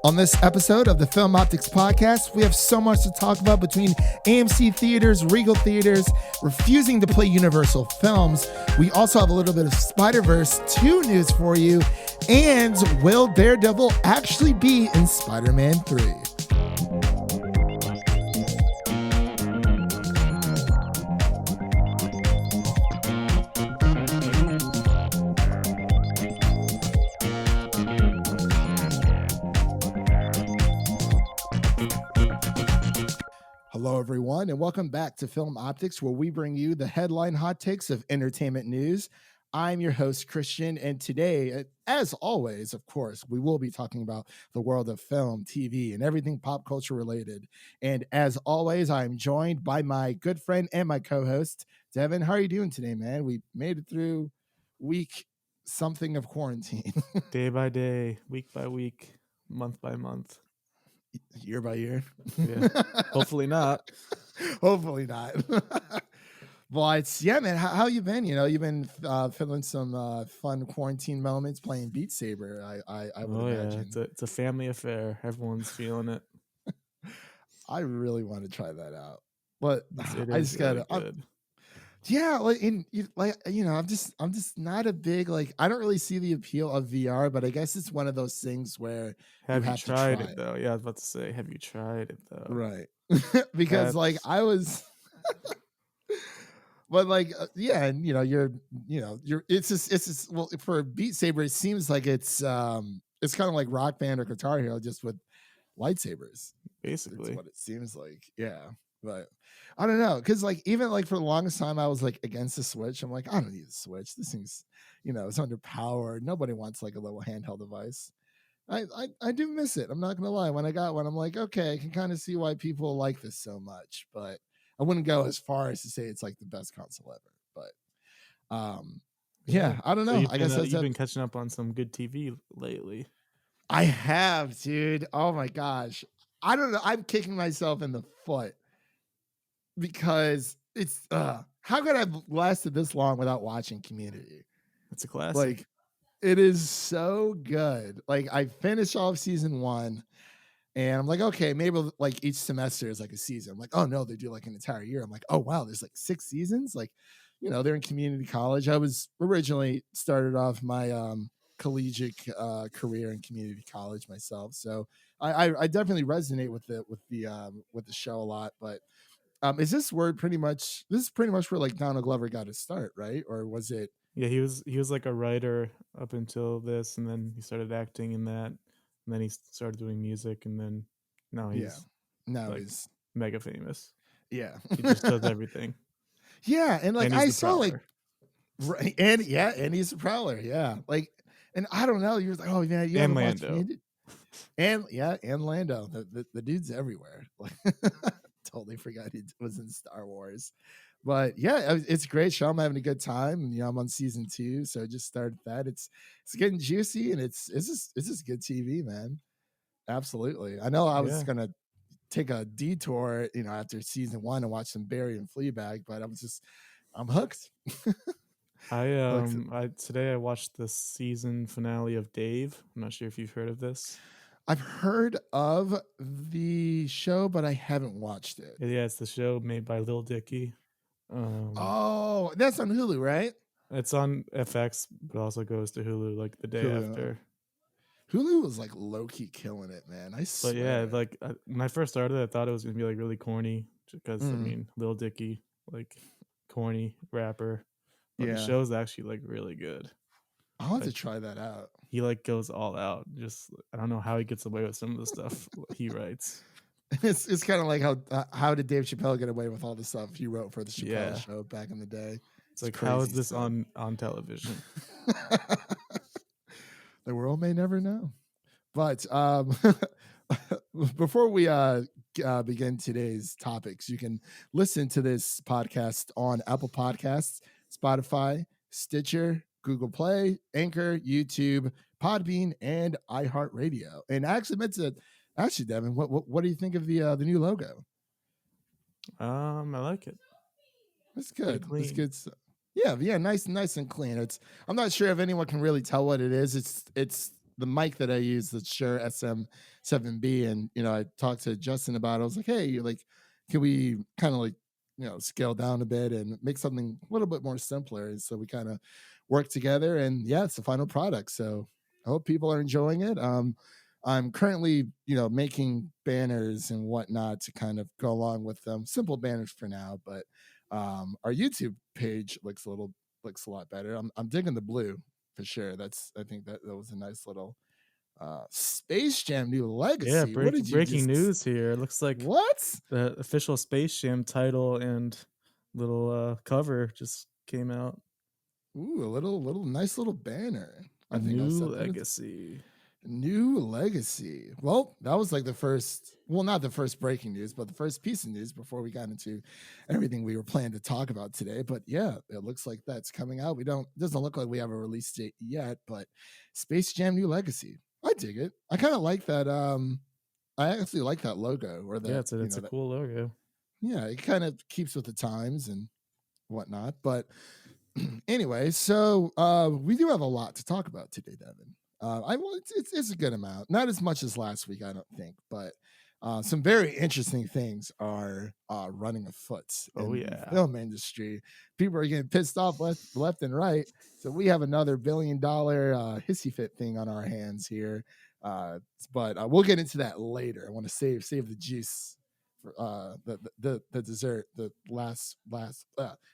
On this episode of the Film Optics Podcast, we have so much to talk about between AMC theaters, Regal theaters, refusing to play Universal films. We also have a little bit of Spider-Verse 2 news for you. And will Daredevil actually be in Spider-Man 3? Hello, everyone, and welcome back to Film Optics, where we bring you the headline hot takes of entertainment news. I'm your host, Christian, and today, as always, of course, we will be talking about the world of film, TV, and everything pop culture related. And as always, I'm joined by my good friend and my co-host, Devin. How are you doing today, man? We made it through week something of quarantine. Day by day, week by week, month by month. Year by year. Yeah. Hopefully not. Hopefully not. But yeah, man, how you been? You know, you've been feeling some fun quarantine moments playing Beat Saber. I would imagine. It's a family affair. Everyone's feeling it. I really want to try that out, but I just gotta. Yeah, I'm just not a big I don't really see the appeal of VR, but I guess it's one of those things where have you tried it though? Yeah, I was about to say, have you tried it though? Right, because I was, but and you're it's just well for Beat Saber, it seems like it's kind of like Rock Band or Guitar Hero just with lightsabers. Basically, that's what it seems like. Yeah. But I don't know, because even for the longest time I was against the Switch. I'm like, I don't need the Switch. This thing's it's underpowered. Nobody wants a little handheld device. I do miss it. I'm not gonna lie. When I got one, I'm like, okay, I can kind of see why people like this so much, but I wouldn't go as far as to say it's the best console ever. But yeah, I don't know. So I guess you've been catching up on some good TV lately. I have, dude. Oh my gosh. I don't know. I'm kicking myself in the foot. Because it's how could I have lasted this long without watching Community? It's a classic. It is so good. I finished off season 1 and I'm like, okay, maybe each semester is a season. I'm like, oh no, they do an entire year. I'm like, oh wow, there's 6 seasons. They're in community college. I was originally started off my collegiate career in community college myself, so I definitely resonate with the show a lot. But is this pretty much where Donald Glover got his start, right? Or was it? Yeah, he was a writer up until this, and then he started acting in that, and then he started doing music, and then now he's he's mega famous. Yeah, he just does everything. Yeah, and I saw right, and he's a prowler. Yeah, and I don't know. You're oh man, you and Lando, and Lando. The dude's everywhere. Totally forgot he was in Star Wars. But yeah, it's a great show. I'm having a good time. I'm on season 2, so I just started that. It's getting juicy, and it's just good TV, man. Absolutely. I know I was gonna take a detour, after season 1 and watch some Barry and Fleabag, but I'm hooked. Today I watched the season finale of Dave. I'm not sure if you've heard of this. I've heard of the show, but I haven't watched it. Yeah, it's the show made by Lil Dicky. That's on Hulu, right? It's on FX, but also goes to Hulu the day after. Hulu was low-key killing it, man. I swear. But yeah, when I first started, I thought it was gonna be really corny, because Lil Dicky, corny rapper. But the show's actually kind good. I'll have to try that out. He goes all out. Just I don't know how he gets away with some of the stuff he writes. It's kind of how did Dave Chappelle get away with all the stuff he wrote for the Chappelle show back in the day? It's how is this on television? The world may never know. But before we begin today's topics, you can listen to this podcast on Apple Podcasts, Spotify, Stitcher, Google Play, Anchor, YouTube, Podbean, and iHeartRadio. And I actually meant to ask you, Devin, what do you think of the new logo? I like it. It's good. It's good stuff. Yeah, nice and clean. I'm not sure if anyone can really tell what it is. It's the mic that I use, the Shure SM7B, and I talked to Justin about it. I was like, hey, like, can we kind of like scale down a bit and make something a little bit more simpler? And so we kind of worked together, and yeah, it's the final product. So I hope people are enjoying it. I'm currently making banners and whatnot to kind of go along with them. Simple banners for now, but our YouTube page looks a lot better. I'm digging the blue for sure. I think that was a nice little Space Jam New Legacy. Yeah, What did you breaking just news here. It looks like what? the official Space Jam title and little cover just came out. Ooh, a little nice little banner. A new legacy. New legacy. Well, that was like the first, well, not the first breaking news, but the first piece of news before we got into everything we were planning to talk about today. But yeah, it looks like that's coming out. Doesn't look like we have a release date yet, but Space Jam New Legacy. I dig it. I kind of like that. I actually like that logo or that. Yeah, it's a cool logo. Yeah, it kind of keeps with the times and whatnot. But anyway, so we do have a lot to talk about today, Devin. It's a good amount, not as much as last week, I don't think, but some very interesting things are running afoot in the film industry. People are getting pissed off left and right. So we have another $1 billion hissy fit thing on our hands here, but we'll get into that later. I want to save the juice for the dessert, the last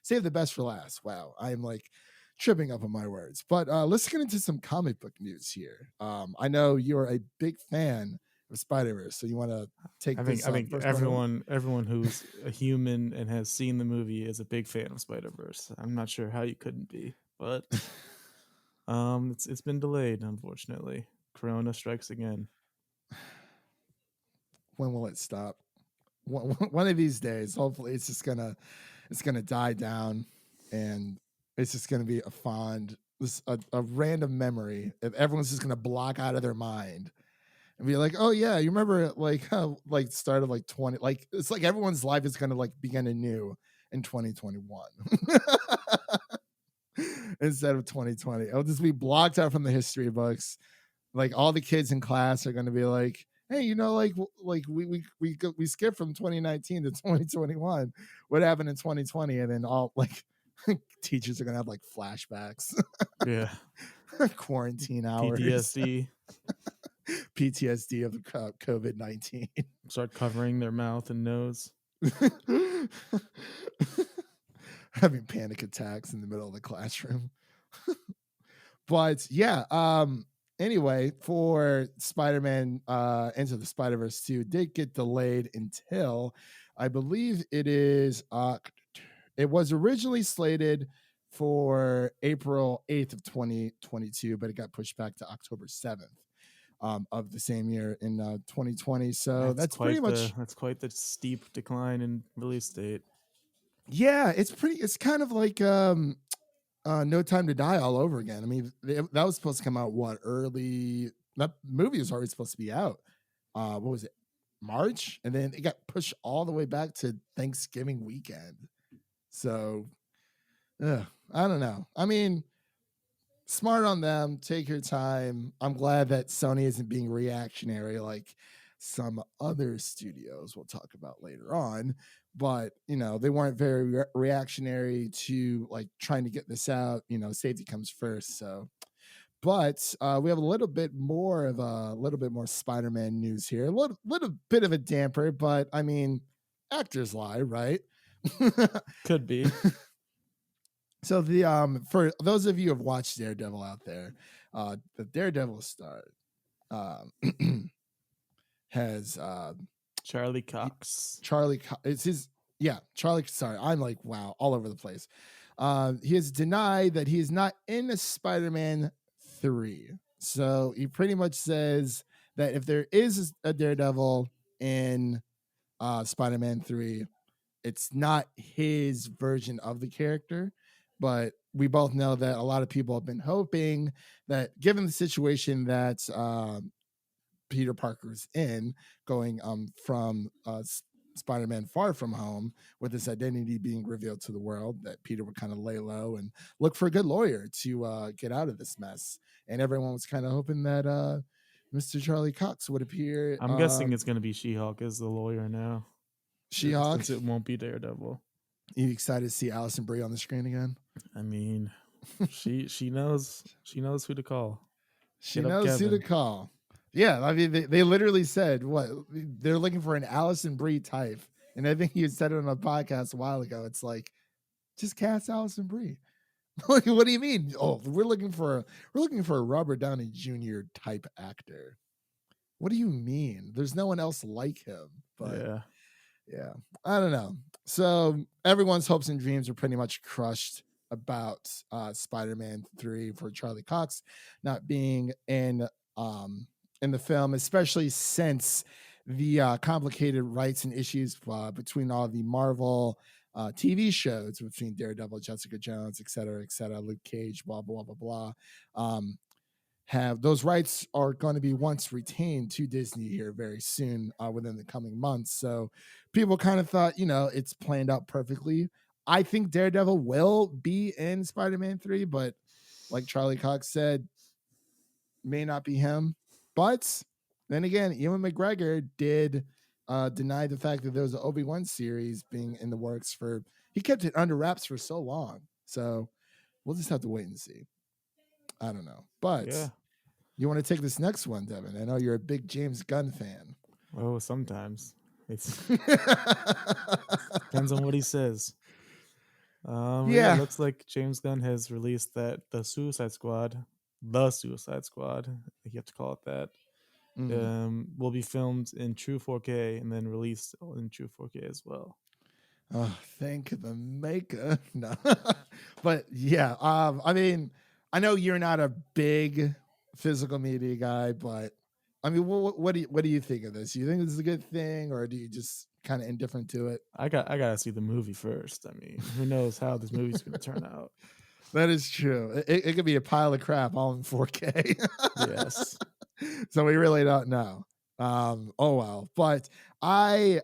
save the best for last. Wow, I'm like tripping up on my words. But let's get into some comic book news here. I know you're a big fan of Spider-Verse, so you want to take this. I think everyone who's a human and has seen the movie is a big fan of Spider-Verse. I'm not sure how you couldn't be, but it's been delayed, unfortunately. Corona strikes again. When will it stop? One of these days, hopefully, it's gonna die down, and it's just gonna be a random memory that everyone's just gonna block out of their mind and be like, oh yeah, you remember like how like start of like 20, like it's like everyone's life is gonna like begin anew in 2021 instead of 2020. It'll just be blocked out from the history books. Like all the kids in class are gonna be like, hey, like we skipped from 2019 to 2021. What happened in 2020? And then all like teachers are gonna have like flashbacks. Yeah. Quarantine hours. PTSD of COVID-19. Start covering their mouth and nose. Having panic attacks in the middle of the classroom. But yeah, anyway, for Spider-Man Into the Spider-Verse 2 did get delayed until I believe it was originally slated for April 8th of 2022, but it got pushed back to October 7th of the same year in 2020. So that's pretty much that's quite the steep decline in release date. Yeah, it's kind of like No Time to Die all over again. I mean, that was supposed to come out early. That movie was already supposed to be out. What was it? March, and then it got pushed all the way back to Thanksgiving weekend. So, I don't know. I mean, smart on them. Take your time. I'm glad that Sony isn't being reactionary like some other studios we'll talk about later on. But they weren't very reactionary to like trying to get this out. Safety comes first. So, but we have a little bit more Spider-Man news here. A little bit of a damper, but I mean, actors lie, right? Could be. So for those of you who have watched Daredevil out there, the Daredevil star has Charlie Cox. It's his Charlie. Sorry, I'm like wow, all over the place. He has denied that he is not in a Spider-Man 3. So he pretty much says that if there is a Daredevil in Spider-Man 3, it's not his version of the character. But we both know that a lot of people have been hoping that given the situation that Peter Parker's in, going from Spider-Man Far From Home, with his identity being revealed to the world, that Peter would kind of lay low and look for a good lawyer to get out of this mess. And everyone was kind of hoping that Mr. Charlie Cox would appear. I'm guessing it's going to be She-Hulk as the lawyer now, She-Hulk. since it won't be Daredevil. You excited to see Allison Brie on the screen again? I mean, she knows who to call. She knows who to call. Yeah, I mean, they literally said what they're looking for, an Allison Brie type, and I think you said it on a podcast a while ago. It's like, just cast Allison Brie. What do you mean? Oh, we're looking for a Robert Downey Jr. type actor. What do you mean? There's no one else like him. But yeah, I don't know. So everyone's hopes and dreams are pretty much crushed about Spider-Man 3 for Charlie Cox not being in the film, especially since the complicated rights and issues between all the Marvel TV shows, between Daredevil, Jessica Jones, et cetera, Luke Cage, blah, blah, blah, blah. Have those rights are going to be once retained to Disney here very soon, within the coming months. So people kind of thought, it's planned out perfectly. I think Daredevil will be in Spider-Man 3, but like Charlie Cox said, may not be him. But then again, Ewan McGregor did deny the fact that there was an Obi-Wan series being in the works he kept it under wraps for so long. So we'll just have to wait and see. I don't know. But you want to take this next one, Devin? I know you're a big James Gunn fan. Oh, sometimes. It depends on what he says. It looks like James Gunn has released that the Suicide Squad, you have to call it that, will be filmed in true 4K and then released in true 4K as well. Oh, thank the maker. No. But yeah, I mean, I know you're not a big physical media guy, but I mean, what do you think of this? Do you think this is a good thing, or do you just kind of indifferent to it? I gotta see the movie first. I mean, who knows how this movie's gonna turn out? That is true. It could be a pile of crap all in 4K. Yes. So we really don't know. Oh well. But I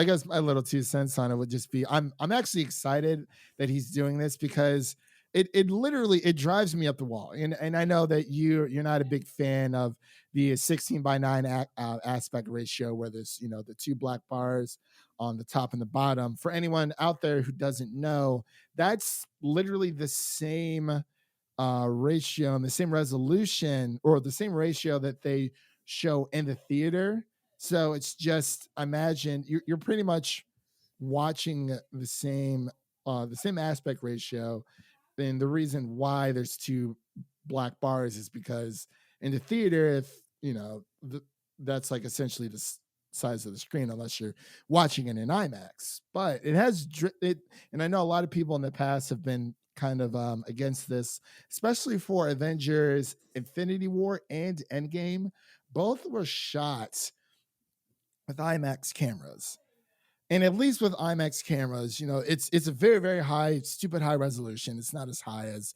guess my little 2 cents on it would just be, I'm actually excited that he's doing this, because it literally, it drives me up the wall. And I know that you're not a big fan of the 16:9 aspect ratio, where there's the 2 black bars on the top and the bottom. For anyone out there who doesn't know, that's literally the same ratio and the same resolution, or the same ratio that they show in the theater. So it's just, imagine you're pretty much watching the same aspect ratio. And the reason why there's 2 black bars is because in the theater, if that's like essentially the size of the screen, unless you're watching it in IMAX. But it has it, and I know a lot of people in the past have been kind of against this, especially for Avengers Infinity War and Endgame. Both were shot with IMAX cameras. And at least with IMAX cameras, it's a very, very high, stupid high resolution. It's not as high as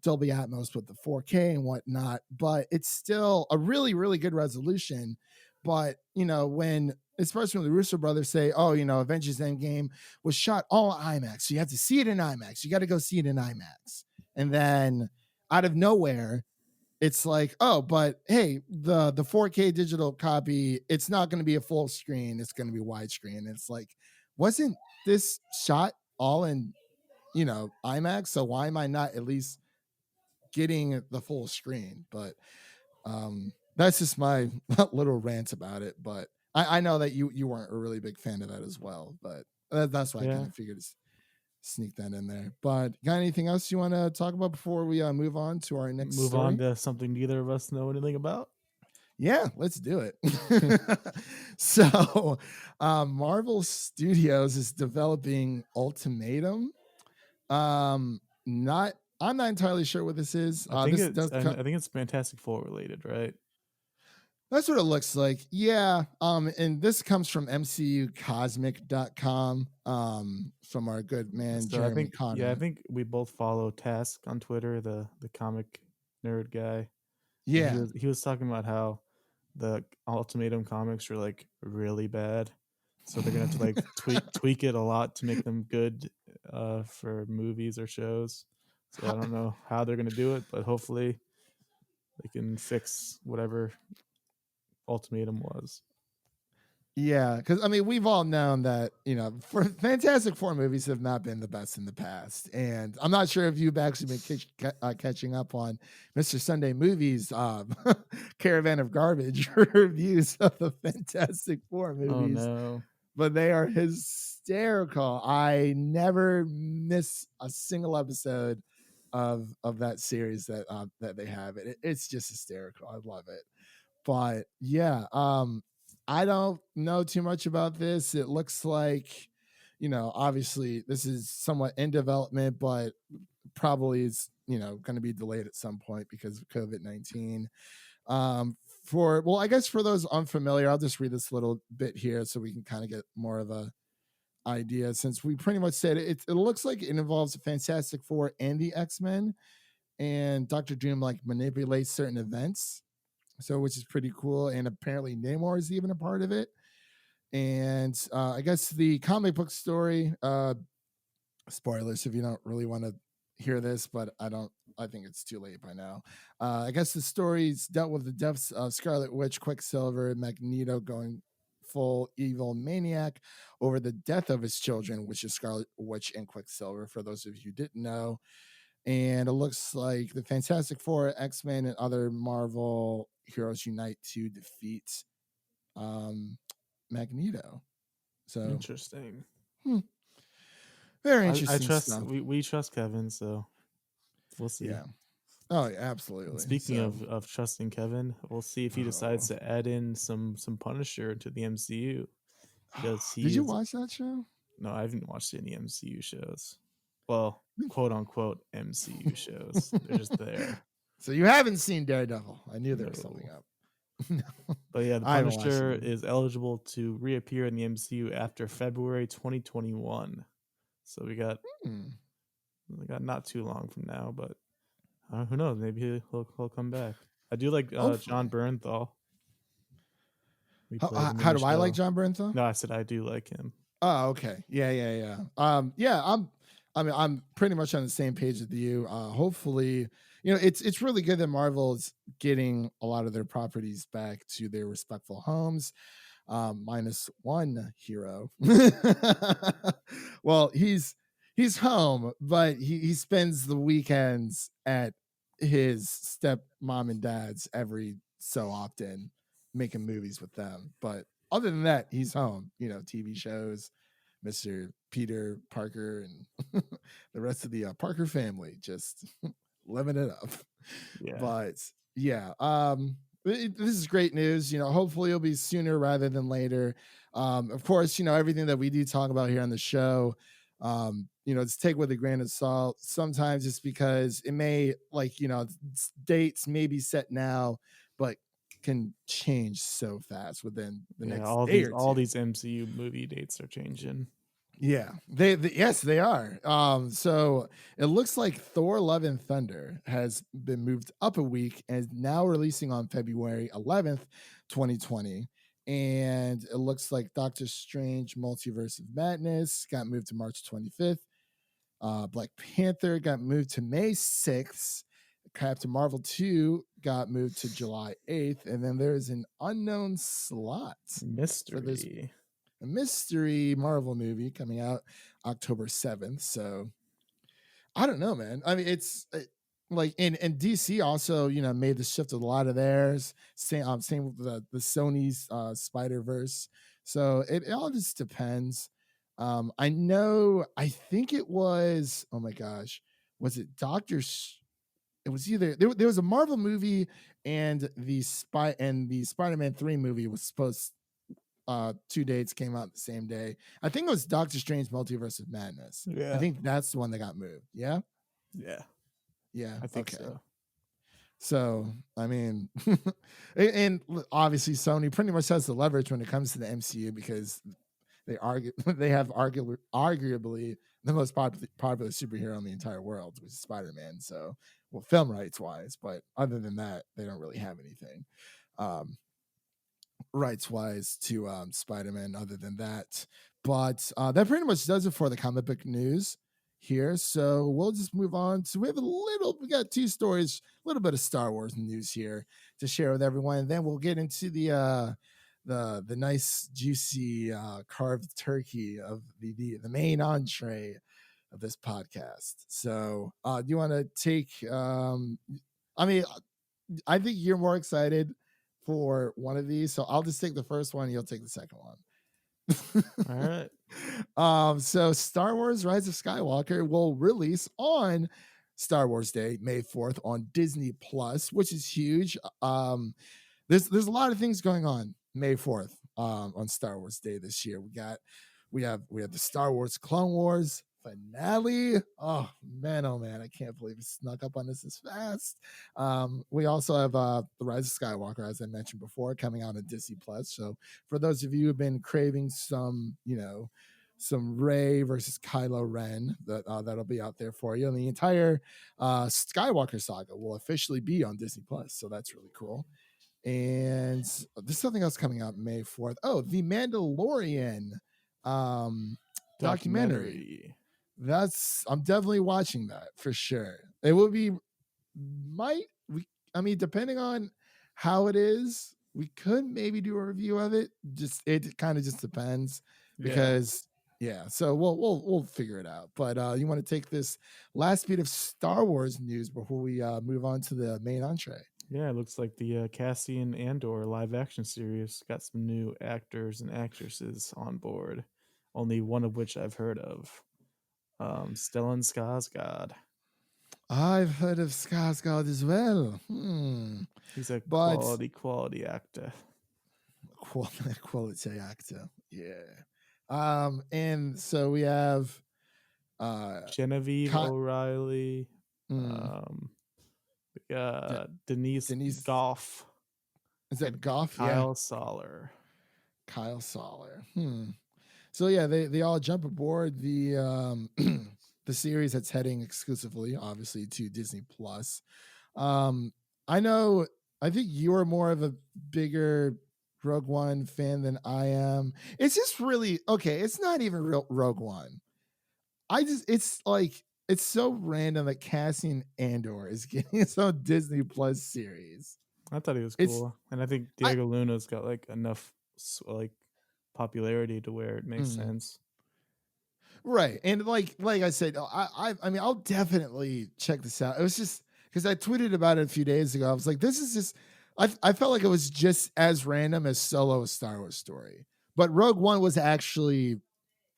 Dolby Atmos with the 4K and whatnot, but it's still a really, really good resolution. But when, especially when the Russo brothers say, "Oh, Avengers Endgame was shot all IMAX, so you have to see it in IMAX. You got to go see it in IMAX," and then out of nowhere, it's like, "Oh, but hey, the 4K digital copy, it's not going to be a full screen. It's going to be widescreen." It's like, wasn't this shot all in IMAX? So why am I not at least getting the full screen? But that's just my little rant about it. But I know that you weren't a really big fan of that as well. But that's why I kind of figured to sneak that in there. But got anything else you want to talk about before we move on to our next story? On to something neither of us know anything about? Yeah, let's do it. So Marvel Studios is developing Ultimatum. I'm not entirely sure what this is. I think it's Fantastic Four related, right? That's what it looks like. Yeah. And this comes from MCUcosmic.com, from our good man Jeremy Connor. Yeah, I think we both follow Task on Twitter, the comic nerd guy. Yeah. He was talking about how the Ultimatum comics are like really bad. So they're gonna have to like tweak it a lot to make them good for movies or shows. So I don't know how they're gonna do it, but hopefully they can fix whatever Ultimatum was. Yeah, because I mean, we've all known that for Fantastic Four movies have not been the best in the past, and I'm not sure if you've actually been catching up on Mr. Sunday Movies Caravan of Garbage reviews of the Fantastic Four Oh movies, no. but they are hysterical. I never miss a single episode of that series that they have. It's just hysterical. I love it. But yeah, I don't know too much about this. It looks like, obviously this is somewhat in development, but probably is, going to be delayed at some point because of COVID-19. I guess for those unfamiliar, I'll just read this little bit here so we can kind of get more of a idea, since we pretty much said it looks like it involves the Fantastic Four and the X-Men, and Dr. Doom like manipulates certain events, so which is pretty cool. And apparently Namor is even a part of it. And I guess the comic book story, spoilers if you don't really want to hear this, but I think it's too late by now. I guess the story's dealt with the deaths of Scarlet Witch, Quicksilver, Magneto going full evil maniac over the death of his children, which is Scarlet Witch and Quicksilver, for those of you who didn't know. And it looks like the Fantastic Four, X-Men, and other Marvel heroes unite to defeat Magneto. So Interesting. very I interesting trust stuff. we trust Kevin, so we'll see. Yeah. Oh, yeah, absolutely. And speaking So, of trusting Kevin, we'll see if he decides to add in some Punisher to the MCU, because did he you is. watch that show? No, I haven't watched any MCU shows. Well, quote unquote MCU shows. They're just there. So you haven't seen Daredevil? I knew there was No. something up. But yeah, the I haven't watched Punisher it. is eligible to reappear in the MCU after February 2021. So we got not too long from now, but who knows? Maybe he'll come back. I do like John Bernthal. How do I like John Bernthal? No, I said I do like him. Oh, okay. Yeah. I'm pretty much on the same page with you. Hopefully, it's really good that Marvel's getting a lot of their properties back to their respectful homes. Minus one hero. Well, he's home, but he spends the weekends at his step mom and dad's every so often, making movies with them. But other than that, he's home. TV shows, Mr. Peter Parker, and the rest of the Parker family, just living it up. Yeah. But yeah, this is great news. Hopefully it'll be sooner rather than later. Of course, everything that we do talk about here on the show, just take with a grain of salt. Sometimes it's because it may, dates may be set now, but can change so fast within the next day or two. All these MCU movie dates are changing. Yeah, yes, they are. So it looks like Thor: Love and Thunder has been moved up a week and is now releasing on February 11th, 2020. And it looks like Doctor Strange: Multiverse of Madness got moved to March 25th. Black Panther got moved to May 6th. Captain Marvel 2 got moved to July 8th. And then there's an unknown slot for this a mystery Marvel movie coming out October 7th. So I don't know, man. I mean, it's like and DC also, made the shift with a lot of theirs. Same with the Sony's Spider-Verse. So it all just depends. I think it was, oh my gosh, was it it was either there was a Marvel movie and the Spider-Man 3 movie was supposed 2 dates came out the same day. I think it was Doctor Strange Multiverse of Madness. Yeah. I think that's the one that got moved. Yeah. I think okay. so. So I mean, and obviously Sony pretty much has the leverage when it comes to the MCU, because they have arguably the most popular superhero in the entire world, which is Spider-Man. So, well, film rights wise, but other than that, they don't really have anything. rights wise to Spider-Man other than that. But that pretty much does it for the comic book news here. So we'll just move on. So we got two stories, a little bit of Star Wars news here to share with everyone. And then we'll get into the nice juicy carved turkey of the main entree of this podcast. So do you want to take I mean, I think you're more excited for one of these, so I'll just take the first one. You'll take the second one. All right. So Star Wars: Rise of Skywalker will release on Star Wars Day, May 4th, on Disney Plus, which is huge. There's a lot of things going on May 4th on Star Wars Day this year. We have the Star Wars Clone Wars finale. Oh man, I can't believe it snuck up on us this fast. We also have the Rise of Skywalker, as I mentioned before, coming out on Disney Plus. So for those of you who've been craving some Rey versus Kylo Ren, that'll be out there for you. And the entire Skywalker saga will officially be on Disney Plus. So that's really cool. And there's something else coming out May 4th. Oh, the Mandalorian documentary. I'm definitely watching that for sure. It will be depending on how it is, we could maybe do a review of it. It kind of just depends because so we'll figure it out. But you want to take this last bit of Star Wars news before we move on to the main entree? Yeah, it looks like the Cassian Andor live action series got some new actors and actresses on board, only one of which I've heard of. Stellan Skarsgård. I've heard of Skarsgård as well. He's a quality actor. Quality actor. Yeah. And so we have Genevieve O'Reilly. Denise Goff. Is that Goff? Kyle Soller. So yeah, they all jump aboard the the series that's heading exclusively, obviously, to Disney Plus. I think you're more of a bigger Rogue One fan than I am. It's just really okay. It's not even real Rogue One. It's so random that Cassian Andor is getting its own Disney Plus series. I thought he was cool, and I think Diego Luna's got like enough like popularity to where it makes sense. Right. And like I said, I mean, I'll definitely check this out. It was just because I tweeted about it a few days ago. I was like, this is just, I felt like it was just as random as Solo: A Star Wars Story. But Rogue One was actually,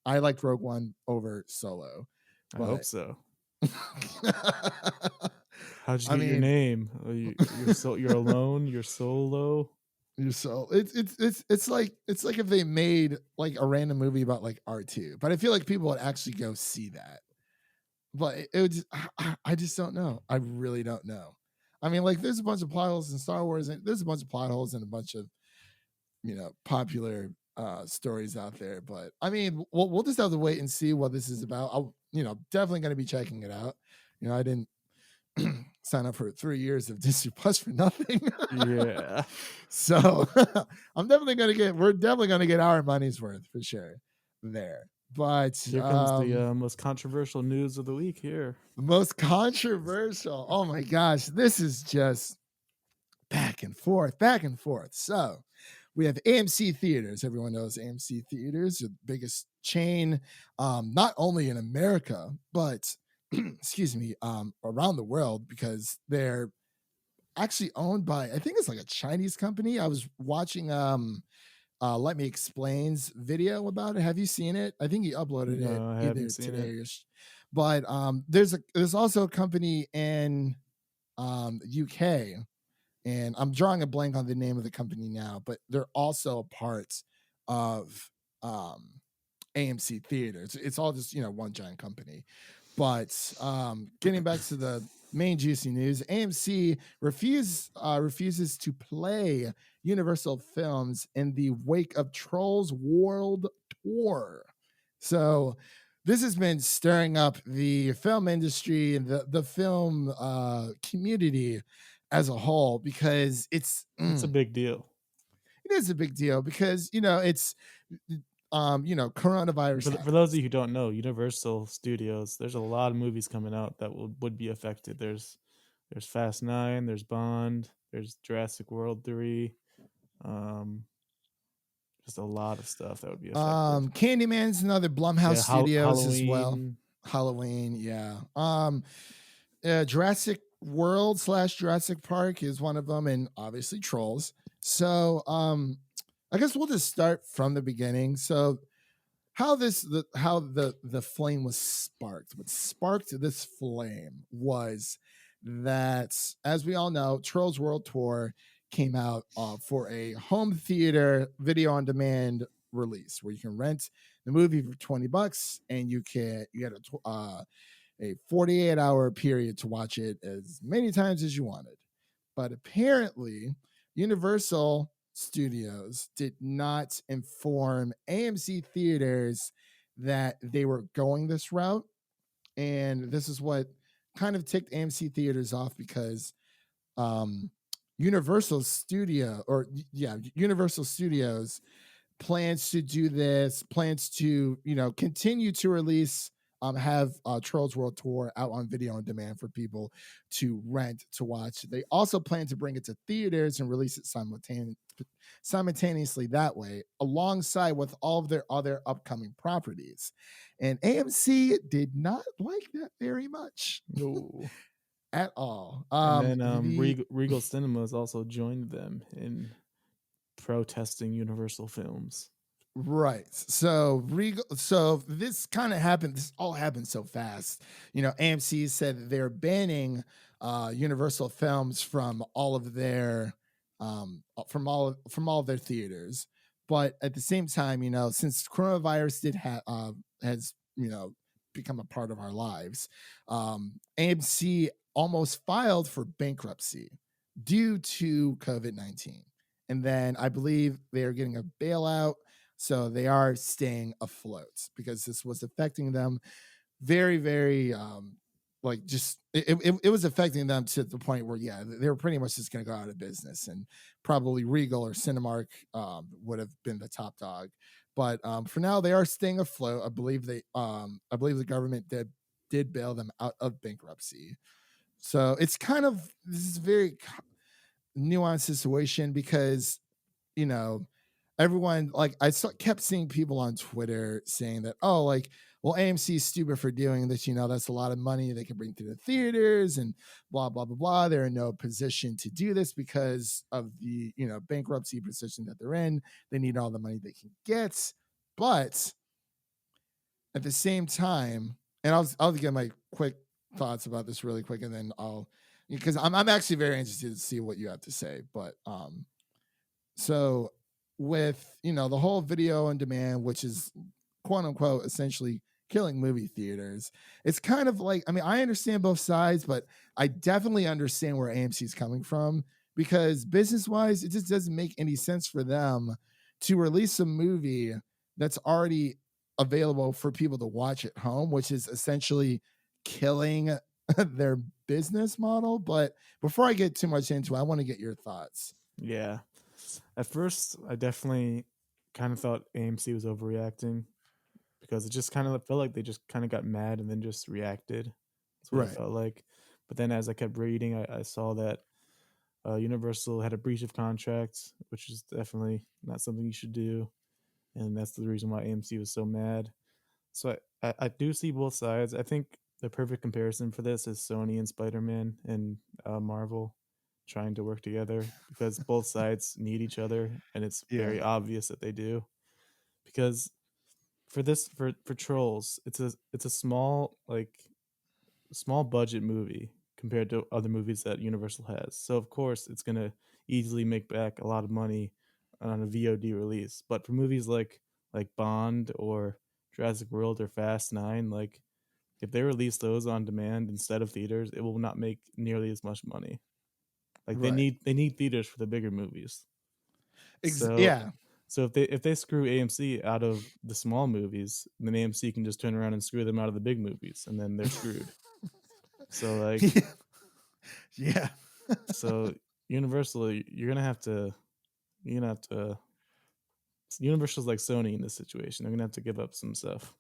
I liked Rogue One over Solo. I hope so. How'd you get your name? You're alone? You're solo? So it's like if they made like a random movie about like R2, but I feel like people would actually go see that. But it would just, I just don't know. I really don't know. I mean, like there's a bunch of plot holes in Star Wars, and there's a bunch of plot holes in a bunch of popular stories out there. But I mean, we'll just have to wait and see what this is about. I'll definitely going to be checking it out. I didn't sign up for 3 years of Disney Plus for nothing. Yeah. So we're definitely going to get our money's worth for sure there. But here comes the most controversial news of the week here. The most controversial. Oh my gosh. This is just back and forth. So we have AMC Theaters. Everyone knows AMC Theaters, the biggest chain, not only in America, but excuse me, around the world, because they're actually owned by, I think it's like a Chinese company. I was watching Let Me Explain's video about it. Have you seen it? I think he uploaded it either today or but there's also a company in UK, and I'm drawing a blank on the name of the company now, but they're also a part of AMC Theaters. It's all just one giant company. But getting back to the main juicy news, AMC refuses to play Universal films in the wake of Trolls World Tour. So this has been stirring up the film industry and the film community as a whole, because it's a big deal. It it is a big deal because it's coronavirus For those of happens. you who don't know, Universal Studios, there's a lot of movies coming out that would be affected. There's Fast 9, there's Bond, there's Jurassic World 3, um, just a lot of stuff that would be affected. Candyman's another Blumhouse Yeah, Studios as well. Halloween. Halloween, yeah. Jurassic World / Jurassic Park is one of them, and obviously Trolls. So, I guess we'll just start from the beginning. So, how the flame was sparked. What sparked this flame was that, as we all know, Trolls World Tour came out for a home theater video on demand release where you can rent the movie for $20 and you get a 48-hour period to watch it as many times as you wanted. But apparently, Universal Studios did not inform AMC theaters that they were going this route. And this is what kind of ticked AMC theaters off because um, Universal Studios plans to do this, plans to, continue to release, have Trolls World Tour out on video on demand for people to rent to watch. They also plan to bring it to theaters and release it simultaneously that way, alongside with all of their other upcoming properties. And AMC did not like that very much No. at all. And then The Regal Cinemas also joined them in protesting Universal Films. Right. So Regal. So this kind of happened. This all happened so fast. AMC said that they're banning Universal Films from all of their from all of their theaters. But at the same time, since coronavirus has become a part of our lives, AMC almost filed for bankruptcy due to COVID-19, and then I believe they are getting a bailout, so they are staying afloat because this was affecting them very, very like just it was affecting them to the point where they were pretty much just going to go out of business, and probably Regal or Cinemark would have been the top dog. But for now they are staying afloat. I believe the government did bail them out of bankruptcy. So it's kind of this is a very nuanced situation because you know, everyone like kept seeing people on Twitter saying that, oh, like, well, AMC is stupid for doing this. That's a lot of money they can bring to the theaters and blah, blah, blah, blah. They're in no position to do this because of the, bankruptcy position that they're in. They need all the money they can get. But at the same time, and I'll get my quick thoughts about this really quick, and then because I'm actually very interested to see what you have to say. But so with the whole video on demand, which is quote unquote essentially killing movie theaters, it's kind of like, I mean, I understand both sides, but I definitely understand where AMC is coming from because business wise, it just doesn't make any sense for them to release a movie that's already available for people to watch at home, which is essentially killing their business model. But before I get too much into it, I want to get your thoughts. Yeah. At first, I definitely kind of thought AMC was overreacting because it just kind of felt like they just kind of got mad and then just reacted. That's what it Right. felt like. But then as I kept reading, I saw that Universal had a breach of contract, which is definitely not something you should do. And that's the reason why AMC was so mad. So I do see both sides. I think the perfect comparison for this is Sony and Spider-Man and Marvel trying to work together because both sides need each other, and it's Yeah. very obvious that they do. Because for Trolls, it's a small budget movie compared to other movies that Universal has. So of course it's gonna easily make back a lot of money on a VOD release. But for movies like Bond or Jurassic World or Fast 9, like if they release those on demand instead of theaters, it will not make nearly as much money. Like Right. they need theaters for the bigger movies. So Yeah. so if they screw AMC out of the small movies, then AMC can just turn around and screw them out of the big movies, and then they're screwed. So like Yeah. so Universal, you're gonna have to You're gonna have to. Universal's like Sony in this situation. They're gonna have to give up some stuff.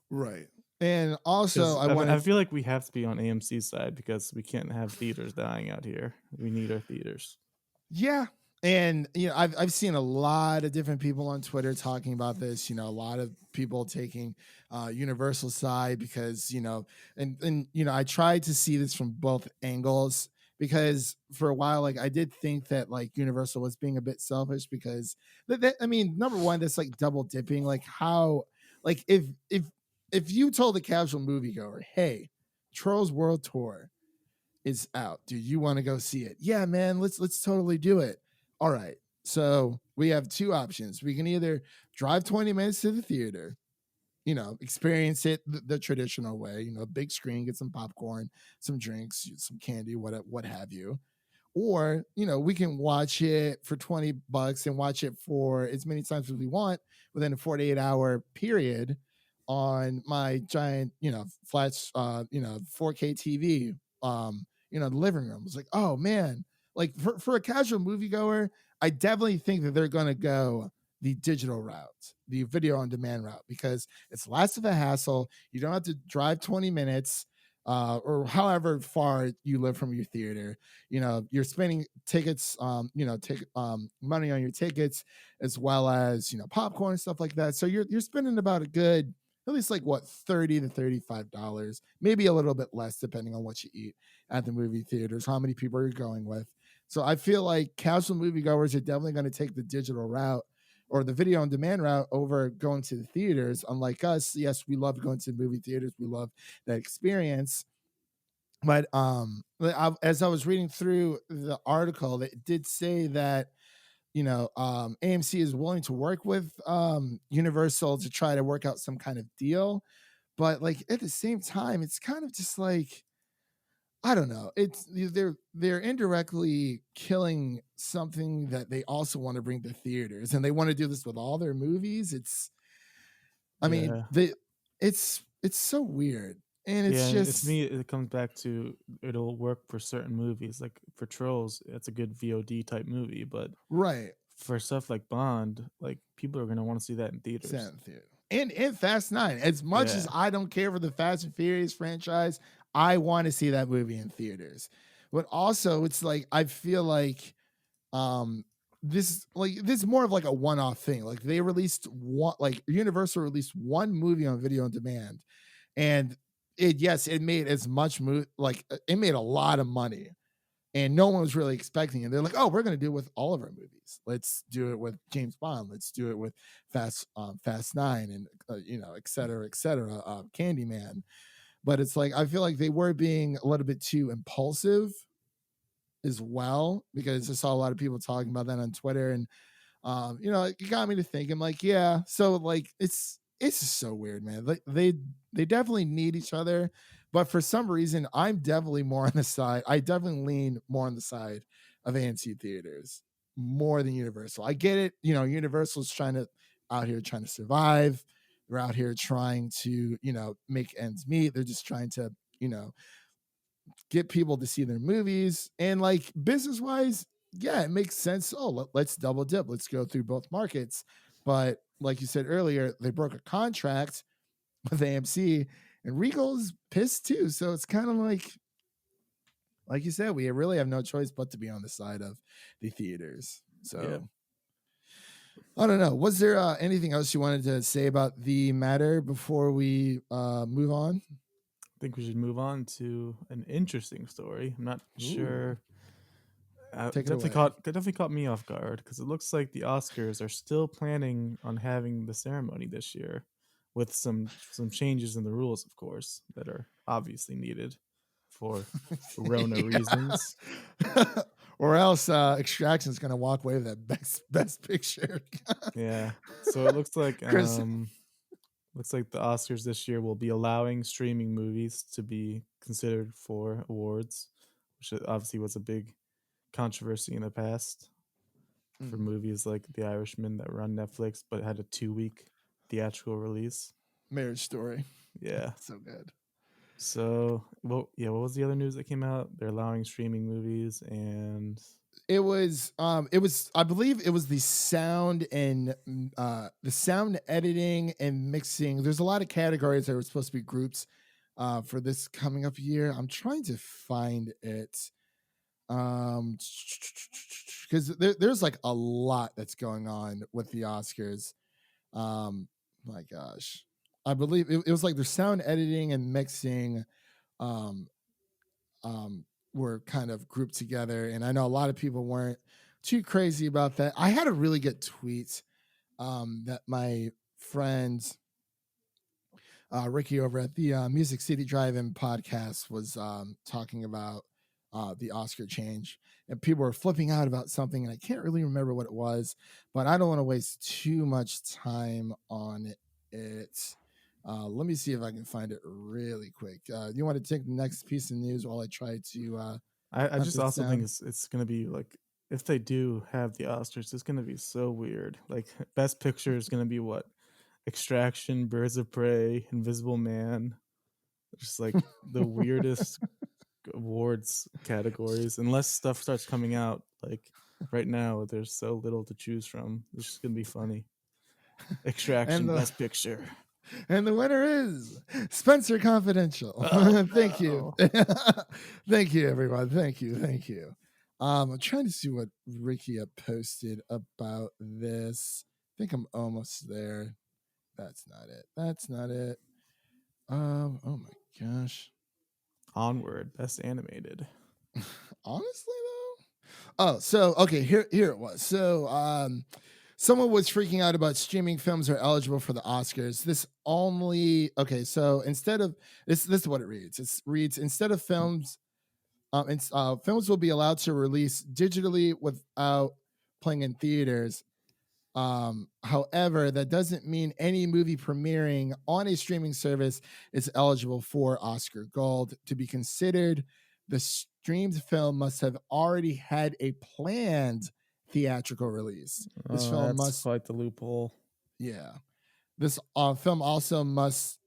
Right. And also, Because I I wanted, feel like we have to be on AMC's side because we can't have theaters dying out here. We need our theaters. yeah. And I've seen a lot of different people on Twitter talking about this. A lot of people taking Universal side because and I tried to see this from both angles because for a while, like I did think that like Universal was being a bit selfish because I mean, number one, that's like double dipping. Like how, like if you told a casual moviegoer, hey, Trolls World Tour is out. Do you want to go see it? Yeah, man, let's totally do it. All right. So we have two options. We can either drive 20 minutes to the theater, experience it the traditional way, big screen, get some popcorn, some drinks, some candy, what have you. Or, we can watch it for $20 and watch it for as many times as we want within a 48-hour period on my giant, flat, 4K TV, the living room. It's like, oh man, like for a casual moviegoer, I definitely think that they're going to go the digital route, the video on demand route, because it's less of a hassle. You don't have to drive 20 minutes or however far you live from your theater. You're spending tickets, money on your tickets as well as popcorn and stuff like that. So you're spending about a good at least like what $30 to $35, maybe a little bit less depending on what you eat at the movie theaters, how many people you're going with. So I feel like casual moviegoers are definitely going to take the digital route or the video on demand route over going to the theaters. Unlike us, yes, we love going to the movie theaters. We love that experience. But as I was reading through the article, it did say that AMC is willing to work with Universal to try to work out some kind of deal. But like at the same time, it's kind of just like I don't know. It's they're indirectly killing something that they also want to bring to theaters, and they want to do this with all their movies. I mean, Yeah. it's so weird, and Yeah, it's and to just me, it comes back to it'll work for certain movies. Like for Trolls, it's a good VOD type movie, but right. for stuff like Bond, like people are gonna want to see that in theaters. Seventh theater. And Fast Nine. As much as Yeah, I don't care for the Fast and Furious franchise, I want to see that movie in theaters. But also, it's like I feel like um this is more of like a one-off thing. Like they released one, like Universal released one movie on video on demand, and it made as much like it made a lot of money and no one was really expecting it. They're like, "Oh, we're going to do it with all of our movies. Let's do it with James Bond. Let's do it with Fast Nine, and et cetera, et cetera. Candyman." But it's like I feel like they were being a little bit too impulsive as well because I saw a lot of people talking about that on Twitter, and it got me to thinking like, yeah, so like it's just so weird, man. Like they definitely need each other, but for some reason, I'm definitely more on the side. I definitely lean more on the side of AMC theaters more than Universal. I get it, Universal's trying to out here trying to survive. They're out here trying to, make ends meet. They're just trying to, you know, get people to see their movies. And like business wise, yeah, it makes sense. Oh, let's double dip. Let's go through both markets. But like you said earlier, they broke a contract with AMC and Regal's pissed too. So it's kind of like you said, we really have no choice but to be on the side of the theaters. yeah. So I don't know. Was there anything else you wanted to say about the matter before we move on? I think we should move on to an interesting story. I'm not Ooh, sure. take it away. Definitely caught me off guard because it looks like the Oscars are still planning on having the ceremony this year, with some changes in the rules, of course, that are obviously needed for Rona reasons. Or else Extraction's gonna walk away with that best picture. Yeah. So it Chris, looks like the Oscars this year will be allowing streaming movies to be considered for awards, which obviously was a big controversy in the past for mm, movies like The Irishman that were on Netflix but had a 2 week theatrical release. Marriage Story, Yeah. so good. So, well, yeah, what was the other news that came out? They're allowing streaming movies and I believe it was the sound and the sound editing and mixing. There's a lot of categories that were supposed to be groups for this coming up year. I'm trying to find it. Because there's like a lot that's going on with the Oscars. My gosh, I believe it was like their sound editing and mixing um were kind of grouped together, and I know a lot of people weren't too crazy about that. I had a really good tweet that my friend Ricky over at the Music City Drive-In podcast was talking about the Oscar change, and people were flipping out about something, and I can't really remember what it was, but I don't want to waste too much time on it. Let me see if I can find it really quick. You want to take the next piece of news while I try to I hunt just this also think down? it's gonna be like, if they do have the Oscars, it's gonna be so weird. Like Best Picture is gonna be what? Extraction, Birds of Prey, Invisible Man. Just like the weirdest awards categories. Unless stuff starts coming out, like right now, there's so little to choose from. It's just gonna be funny. And Extraction, the Best Picture. and the winner is Spencer Confidential. Oh Thank you. no. Thank you, everyone. Thank you. Thank you. I'm trying to see what Ricky had posted about this. I think I'm almost there. That's not it. That's not it. Oh my gosh. Onward, Best Animated. Honestly though. Oh, so okay, here it was. So someone was freaking out about streaming films are eligible for the Oscars. This only okay, so instead of this is what it reads. It reads instead of films films will be allowed to release digitally without playing in theaters. However, that doesn't mean any movie premiering on a streaming service is eligible for Oscar Gold. To be considered, the streamed film must have already had a planned theatrical release. This Oh, film that's must, quite the loophole. yeah. This film also must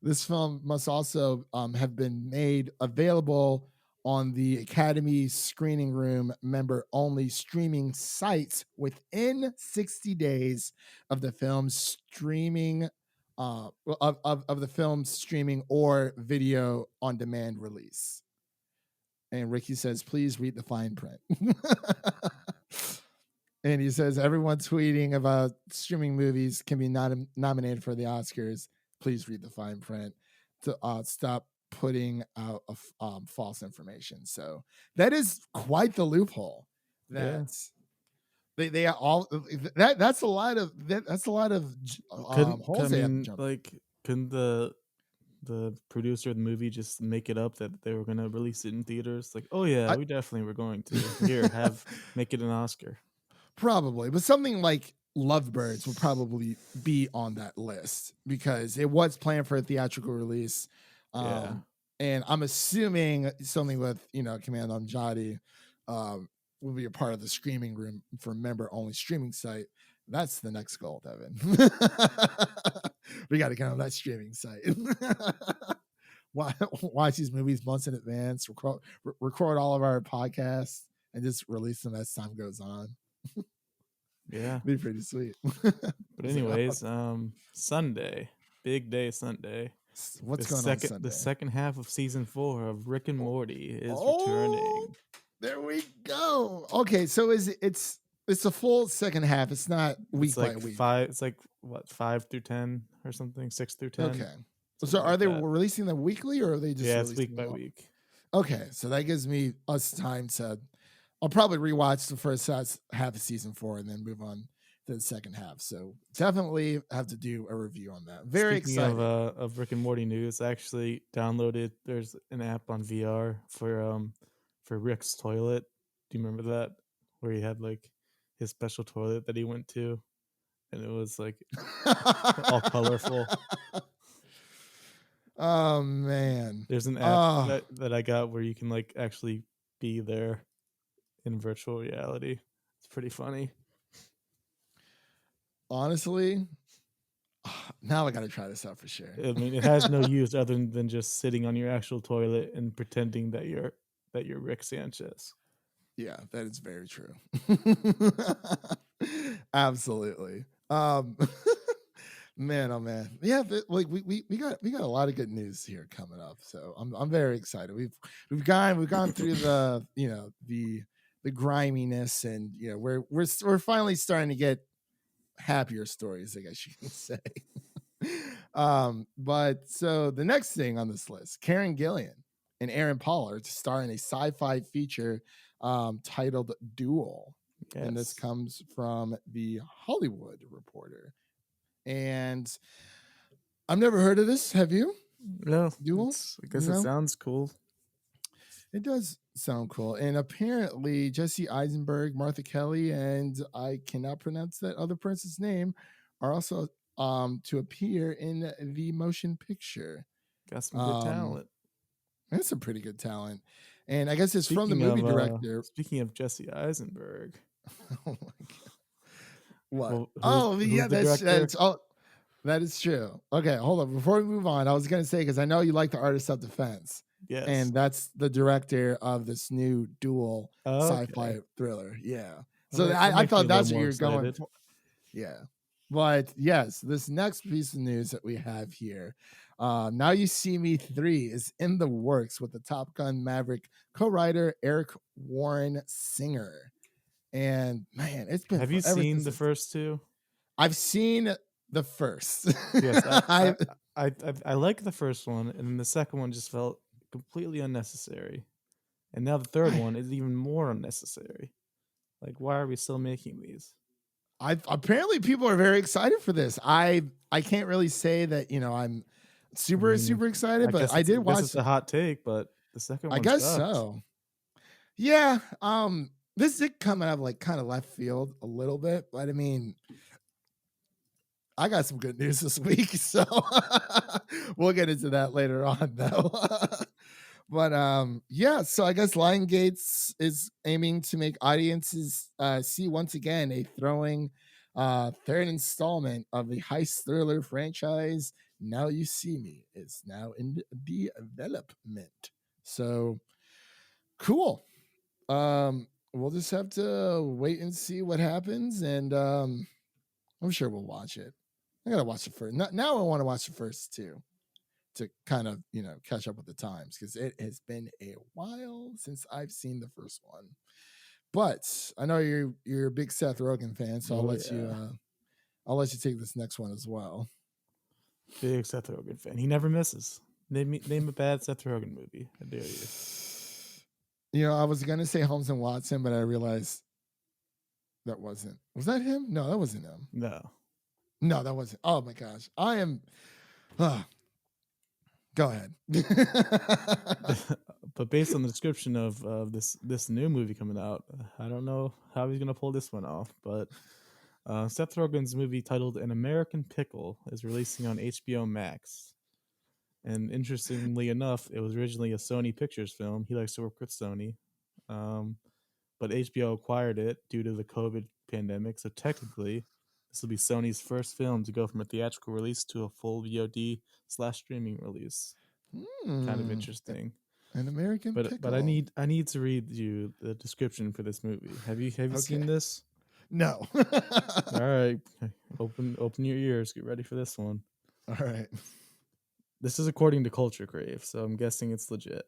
this film must also have been made available on the Academy Screening Room member only streaming sites within 60 days of the film's streaming of the film's streaming or video on demand release. And Ricky says, please read the fine print. And he says, everyone tweeting about streaming movies can be nominated for the Oscars. Please read the fine print to stop putting out false information. So that is quite the loophole. Yeah. That they all that's a lot of that's a lot of I holes they have to mean, jump. like, couldn't the producer of the movie just make it up that they were gonna release it in theaters? Like, oh yeah, I, we definitely were going to. Here, make it an Oscar. Probably, but something like Lovebirds would probably be on that list because it was planned for a theatrical release. Yeah. And I'm assuming something with, Command on Jodi will be a part of the streaming room for member only streaming site. That's the next goal, Devin. We got to get on that streaming site. Watch these movies months in advance, record all of our podcasts, and just release them as time goes on. Yeah. Be pretty sweet. But anyways, Sunday, big day Sunday. What's going on The Sunday? second half of season 4 of Rick and Morty is Oh, returning. there we go. Okay, so it's a full second half. It's not week It's like by week. it's like what, 5 through 10 or something, 6 through 10. Okay. So Something are like they that. releasing them weekly or are they just Yeah, it's releasing week them by all? week. Okay, so that gives me us time to. I'll probably rewatch the first half of season 4 and then move on to the second half. So definitely have to do a review on that. Very Speaking excited. of Rick and Morty news, I actually downloaded. There's an app on VR for Rick's toilet. Do you remember that? Where he had like his special toilet that he went to, and it was like all colorful. Oh man. There's an app that I got where you can like actually be there in virtual reality. It's pretty funny. Honestly, now I got to try this out for sure. I mean, it has no use other than just sitting on your actual toilet and pretending that you're Rick Sanchez. Yeah, that is very true. Absolutely. Man, oh man, yeah. Like we got a lot of good news here coming up, so I'm very excited. We've gone through the the griminess, and we're finally starting to get happier stories, I guess you can say. But so the next thing on this list, Karen Gillan and Aaron Paul are to star in a sci-fi feature titled Duel. And this Yes. comes from the Hollywood Reporter. And I've never heard of this. Have you? No, Duel? I guess it No? sounds cool. It does sound cool. And apparently Jesse Eisenberg, Martha Kelly, and I cannot pronounce that other person's name are also to appear in the motion picture. Got some good Um talent. that's some pretty good talent. And I guess it's from the movie director. Speaking of Jesse Eisenberg, Oh my god. What? Oh who's yeah, the director? that is true. Okay, hold on. Before we move on, I was gonna say, because I know you like the art of self-defense. Yes. And that's the director of this new Duel sci-fi Okay. thriller. Yeah. Well, So that I makes me a thought that's little what more you're going excited. for. Yeah. But yes, this next piece of news that we have here, Now You See Me 3 is in the works with the Top Gun Maverick co-writer Eric Warren Singer. And man, it's been Have you forever seen since the first two? I've seen the first. Yes, I I like the first one, and then the second one just felt completely unnecessary. And now the third one is even more unnecessary. Like, why are we still making these? Apparently people are very excited for this. I can't really say that I'm super super excited, but I did I guess watch it's a it. hot take, but the second I one guess sucked. so. Yeah. This did come out of like kind of left field a little bit, but I mean, I got some good news this week, so we'll get into that later on though. But yeah, so I guess Lion Gates is aiming to make audiences see once again a throwing third installment of the heist thriller franchise. Now You See Me is now in development. So cool. We'll just have to wait and see what happens, and I'm sure we'll watch it. I gotta watch the first. Now I want to watch the first two to kind of catch up with the times, because it has been a while since I've seen the first one. But I know you're a big Seth Rogen fan, so Oh, yeah. I'll let you take this next one as well. Big Seth Rogen fan. He never misses. Name a bad Seth Rogen movie. I dare you. I was gonna say Holmes and Watson, but I realized that wasn't. Was that him? No, that wasn't him. No, that wasn't. Oh my gosh, I am. Go ahead. But based on the description of this new movie coming out, I don't know how he's gonna pull this one off. But Seth Rogen's movie titled "An American Pickle" is releasing on HBO Max. And interestingly enough, it was originally a Sony Pictures film. He likes to work with Sony, but HBO acquired it due to the COVID pandemic. So technically, this will be Sony's first film to go from a theatrical release to a full VOD/streaming release. Kind of interesting. An American Pickle. But I need to read you the description for this movie. Have you seen this? No. All right, open your ears. Get ready for this one. All right. This is according to Culture Crave, so I'm guessing it's legit.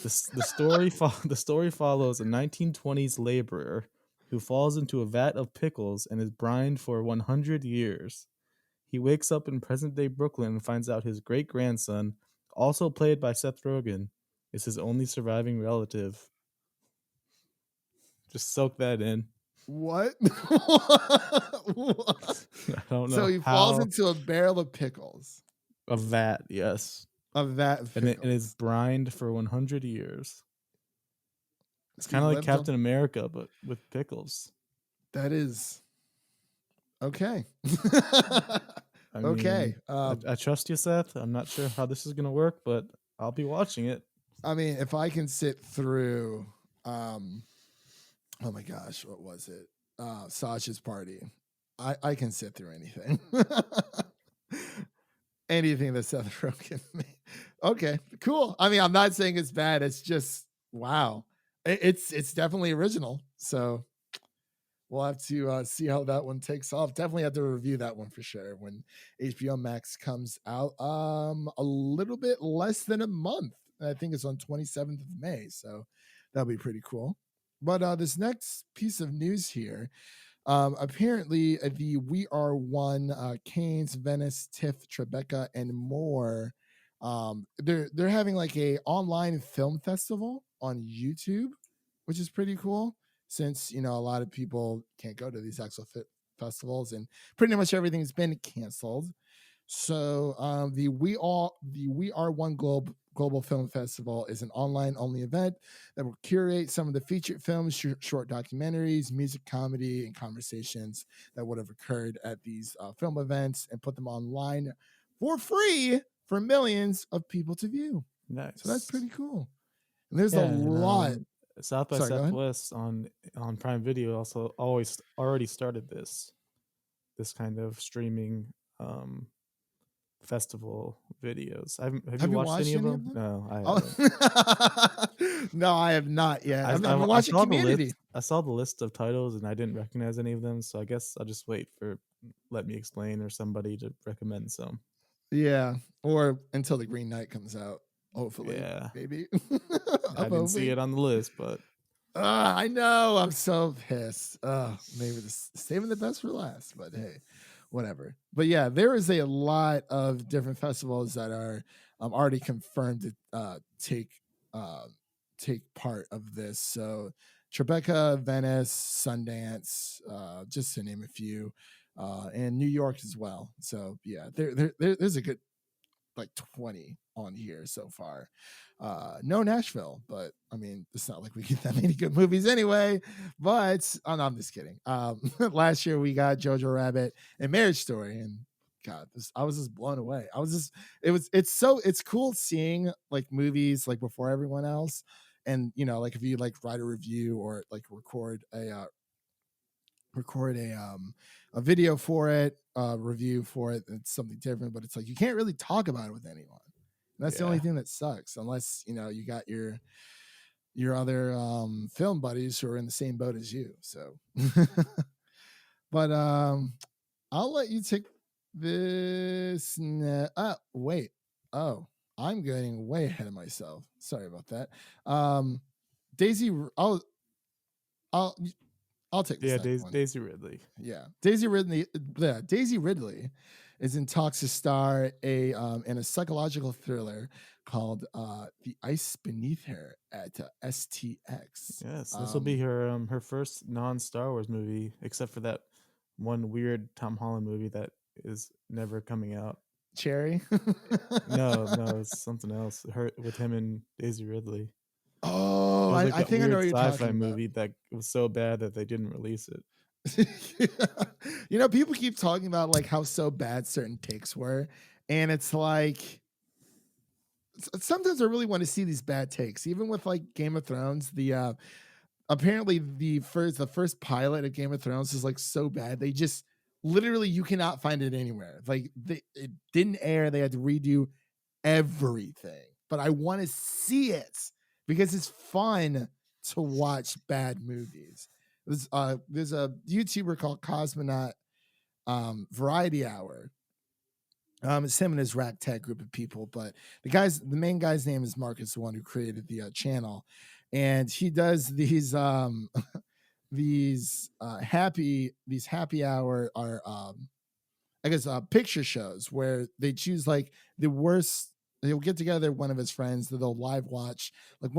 The story follows a 1920s laborer who falls into a vat of pickles and is brined for 100 years. He wakes up in present-day Brooklyn and finds out his great-grandson, also played by Seth Rogen, is his only surviving relative. Just soak that in. What? What? I don't know. So he falls into a barrel of pickles. A vat, yes. A vat of pickles. And is brined for 100 years. It's kind of like Captain America, but with pickles. That is okay. Okay. I trust you, Seth. I'm not sure how this is going to work, but I'll be watching it. I mean, if I can sit through, oh my gosh, what was it? Sasha's Party. I can sit through anything. Anything that Seth Rogen made. Okay, cool. I mean, I'm not saying it's bad. It's just, wow. It's definitely original. So we'll have to see how that one takes off. Definitely have to review that one for sure when HBO Max comes out. A little bit less than a month. I think it's on 27th of May. So that'll be pretty cool. But this next piece of news here, apparently the We Are One, Canes, Venice, Tiff, Tribeca, and more. They're having like a online film festival on YouTube, which is pretty cool. Since a lot of people can't go to these actual festivals, and pretty much everything's been canceled. So the We Are One Global Film Festival is an online only event that will curate some of the featured films, short documentaries, music, comedy, and conversations that would have occurred at these film events, and put them online for free for millions of people to view. So that's Nice. pretty cool. And there's a Yeah, lot. and South by Sorry, go ahead. Southwest on Prime Video also always already started this kind of streaming festival videos. Have you Have you watched any watched of any of them? them? No, I Oh, haven't. no, I have not yet. I've been I watching saw the Community. list. I saw the list of titles and I didn't recognize any of them, so I guess I'll just wait for Let Me Explain or somebody to recommend some. Yeah, or until the Green Knight comes out. Hopefully, Yeah, maybe. I I'm didn't see hoping. it on the list, but I know. I'm so pissed. Maybe saving the best for last, but hey, whatever. But yeah, there is a lot of different festivals that are already confirmed to uh, take part of this. So Tribeca, Venice, Sundance, just to name a few, and New York as well. So yeah, there's a good like 20 on here so far. No Nashville, but I mean, it's not like we get that many good movies anyway. But oh, no, I'm just kidding. Last year we got Jojo Rabbit and Marriage Story, and God, I was just blown away. It's cool seeing like movies like before everyone else, and like if you like write a review or like record a video for it, review for it. It's something different, but it's like you can't really talk about it with anyone. And that's the only yeah, thing that sucks, unless you got your other film buddies who are in the same boat as you. So, but I'll let you take this. Wait. Oh, I'm getting way ahead of myself. Sorry about that. Um, Daisy, I'll I'll take the yeah. second one. Daisy Ridley. Yeah, Daisy Ridley. Yeah, Daisy Ridley is in talks to star in a psychological thriller called "The Ice Beneath Her" at STX. Yes, this will be her first non-Star Wars movie, except for that one weird Tom Holland movie that is never coming out. Cherry. No, it's something else. Her with him and Daisy Ridley. Oh, It was like I that think I know weird what you're sci-fi talking about. movie that was so bad that they didn't release it. People keep talking about like how so bad certain takes were, and it's like sometimes I really want to see these bad takes, even with like Game of Thrones. The apparently the first pilot of Game of Thrones is like so bad they just literally you cannot find it anywhere. Like it didn't air, they had to redo everything. But I want to see it because it's fun to watch bad movies. There's a YouTuber called Cosmonaut Variety Hour. It's him and his ragtag group of people, but the main guy's name is Marcus, the one who created the channel, and he does these these happy hour are I guess picture shows where they choose like the worst. He'll get together one of his friends that they'll live watch like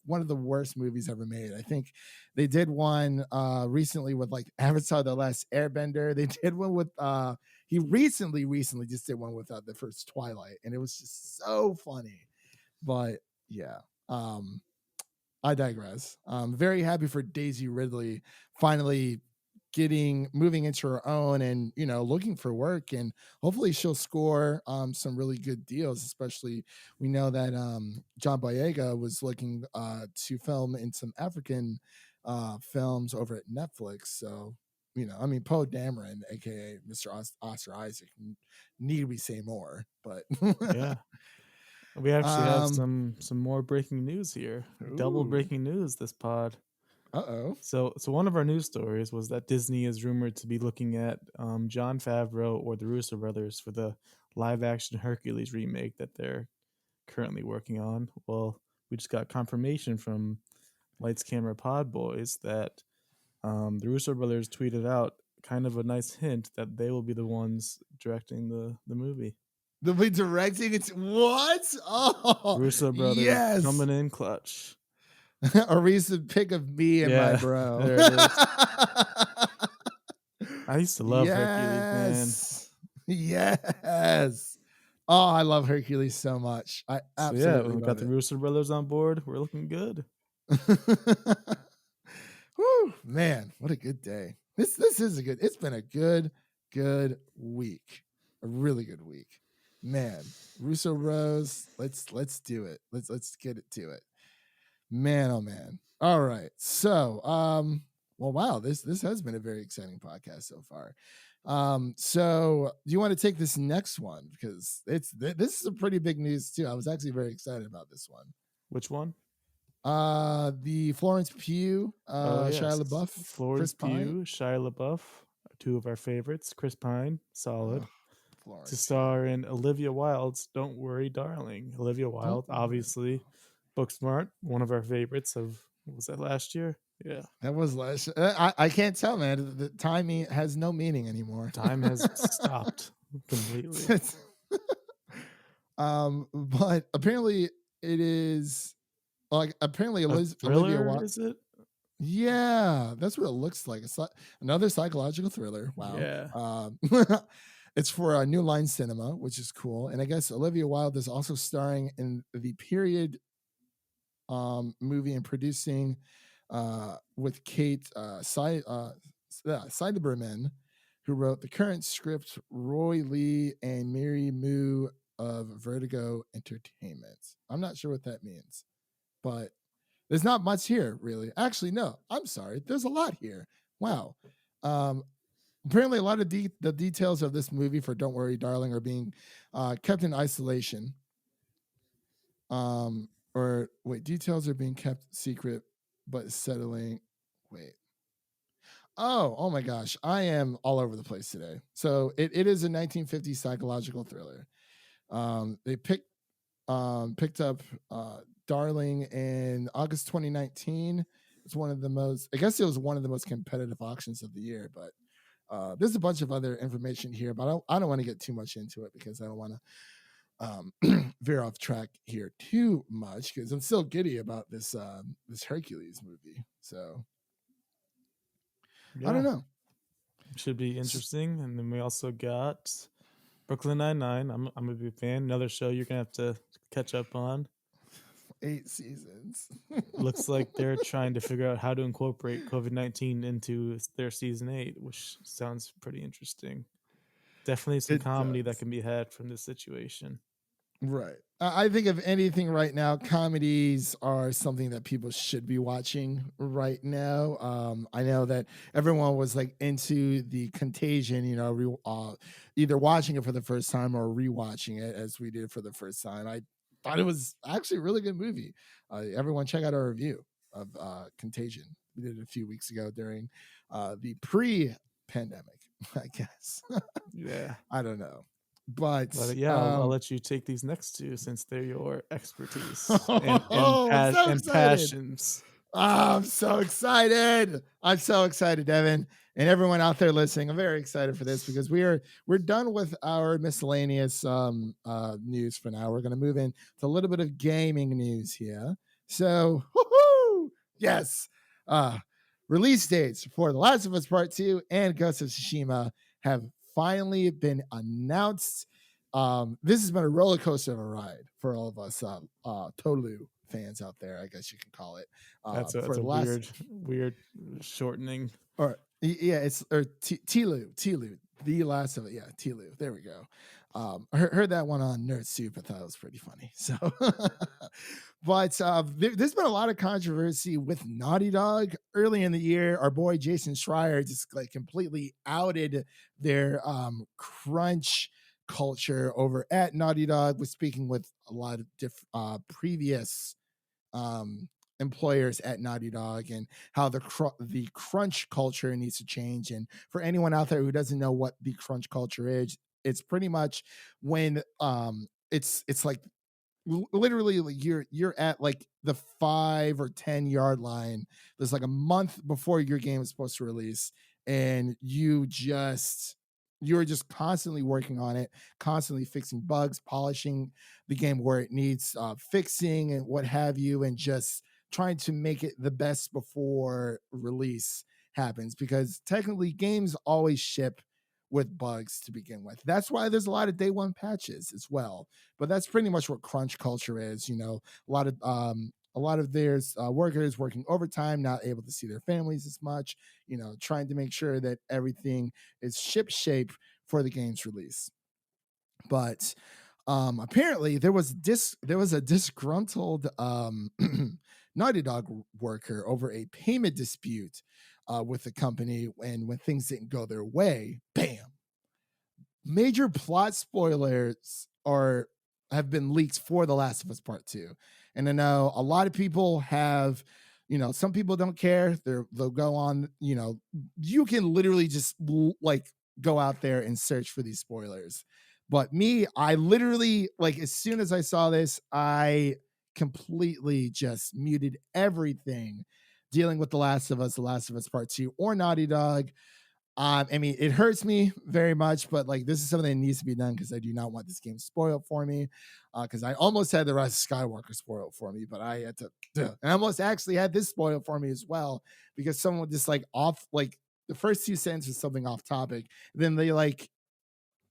one of the worst movies ever made. I think they did one recently with like Avatar: The Last Airbender. They did one with he recently just did one with the first Twilight, and it was just so funny. But yeah, um, I digress. Very happy for Daisy Ridley finally moving into her own and looking for work, and hopefully she'll score some really good deals. Especially we know that John Boyega was looking to film in some African films over at Netflix. So I mean, Poe Dameron, aka Mr. Oscar Isaac, need we say more? But Yeah. We actually have Um, some more breaking news here. Double ooh, breaking news this pod. uh-oh. So one of our news stories was that Disney is rumored to be looking at Jon Favreau or the Russo brothers for the live action Hercules remake that they're currently working on. Well, we just got confirmation from Lights Camera Pod Boys that the Russo brothers tweeted out kind of a nice hint that they will be the ones directing the movie. They'll be directing it. What? Oh, Russo brothers yes. coming in clutch. A recent pic of me and my Yeah, bro. there it is. I used to love Hercules, man. Yes. Yes. Oh, I love Hercules so much. I So yeah, absolutely when we got love the it. Russo brothers on board, we're looking good. Whew, man, what a good day. This is a good. It's been a good week. A really good week. Man, Russo Rose, let's do it. Let's get it to it. Man, oh man. All right. So, well, wow, this has been a very exciting podcast so far. So do you want to take this next one? Because this is a pretty big news too. I was actually very excited about this one. Which one? The Florence Pugh, Oh Shia yes, LaBeouf, Florence Chris Pine. Pugh, Shia LaBeouf, two of our favorites. Chris Pine, solid. Oh, To Florence Pugh. star in Olivia Wilde's "Don't Worry, Darling." Olivia Don't Wilde, worry. obviously, Booksmart, one of our favorites of what was that last year? Yeah, That was last. I can't tell, man. The timing has no meaning anymore. time has stopped completely. But apparently it is like apparently A Olivia thriller, Wilde. is it? Yeah, that's what it looks like. It's like another psychological thriller. Wow. Yeah. It's for a New Line Cinema, which is cool. And I guess Olivia Wilde is also starring in the period movie and producing with Kate Seidelberman, who wrote the current script, Roy Lee and Mary Moo of Vertigo Entertainment. I'm not sure what that means, but there's not much here, really. Actually, no, I'm sorry. There's a lot here. Wow. Um, Apparently, a lot of the details of this movie for Don't Worry, Darling are being kept in isolation. Or wait, details are being kept secret, but settling. Wait. Oh my gosh. I am all over the place today. So it is a 1950s psychological thriller. They picked up Darling in August 2019. It's one of the most, I guess it was one of the most competitive auctions of the year, but there's a bunch of other information here, but I don't want to get too much into it because I don't want to veer off track here too much because I'm still giddy about this this Hercules movie. So I don't Yeah, know. should be interesting. And then we also got Brooklyn Nine-Nine. I'm a big fan. Another show you're gonna have to catch up on. 8 seasons. Looks like they're trying to figure out how to incorporate COVID-19 into their season 8, which sounds pretty interesting. Definitely some It comedy that does. can be had from this situation. Right. I think if anything right now, comedies are something that people should be watching right now. I know that everyone was like into the Contagion, either watching it for the first time or rewatching it as we did for the first time. I thought it was actually a really good movie. Everyone check out our review of Contagion. We did it a few weeks ago during the pre-pandemic, I guess. Yeah. I don't know. But But yeah, I'll let you take these next two since they're your expertise oh, I'm so and excited. passions. I'm so excited. I'm so excited, Devin. And everyone out there listening, I'm very excited for this because we're done with our miscellaneous news for now. We're going to move into a little bit of gaming news here. So, woo-hoo! Yes. Release dates for The Last of Us Part 2 and Ghost of Tsushima have finally been announced. This has been a roller coaster of a ride for all of us Tolu fans out there, I guess you can call it. That's For a the last, weird shortening. or yeah, it's or Tilu, the last of it. Yeah, Tilu. There we go. Heard that one on Nerd Soup. I thought it was pretty funny. So, but there's been a lot of controversy with Naughty Dog early in the year. Our boy Jason Schreier just like completely outed their crunch culture over at Naughty Dog. Was speaking with a lot of previous um, employers at Naughty Dog, and how the crunch culture needs to change. And for anyone out there who doesn't know what the crunch culture is, it's pretty much when it's like literally like you're at like the 5 or 10 yard line. There's like a month before your game is supposed to release, and you're just constantly working on it, constantly fixing bugs, polishing the game where it needs fixing and what have you, and just trying to make it the best before release happens, because technically games always ship with bugs to begin with. That's why there's a lot of day one patches as well. But that's pretty much what crunch culture is. A lot of there's workers working overtime, not able to see their families as much. Trying to make sure that everything is ship shape for the game's release. But apparently there was a disgruntled Naughty Dog worker over a payment dispute with the company, and when things didn't go their way, bam, major plot spoilers have been leaked for The Last of Us Part 2. And I know a lot of people have, some people don't care. They'll go on, you can literally just like go out there and search for these spoilers. But me, I literally, like, as soon as I saw this, I completely just muted everything dealing with The Last of Us Part 2, or Naughty Dog. I mean, it hurts me very much, but like this is something that needs to be done, because I do not want this game spoiled for me. Because I almost had the Rise of Skywalker spoiled for me, but I had to, and I almost actually had this spoiled for me as well, because someone just like off, like the first 2 sentences something off topic, then they like,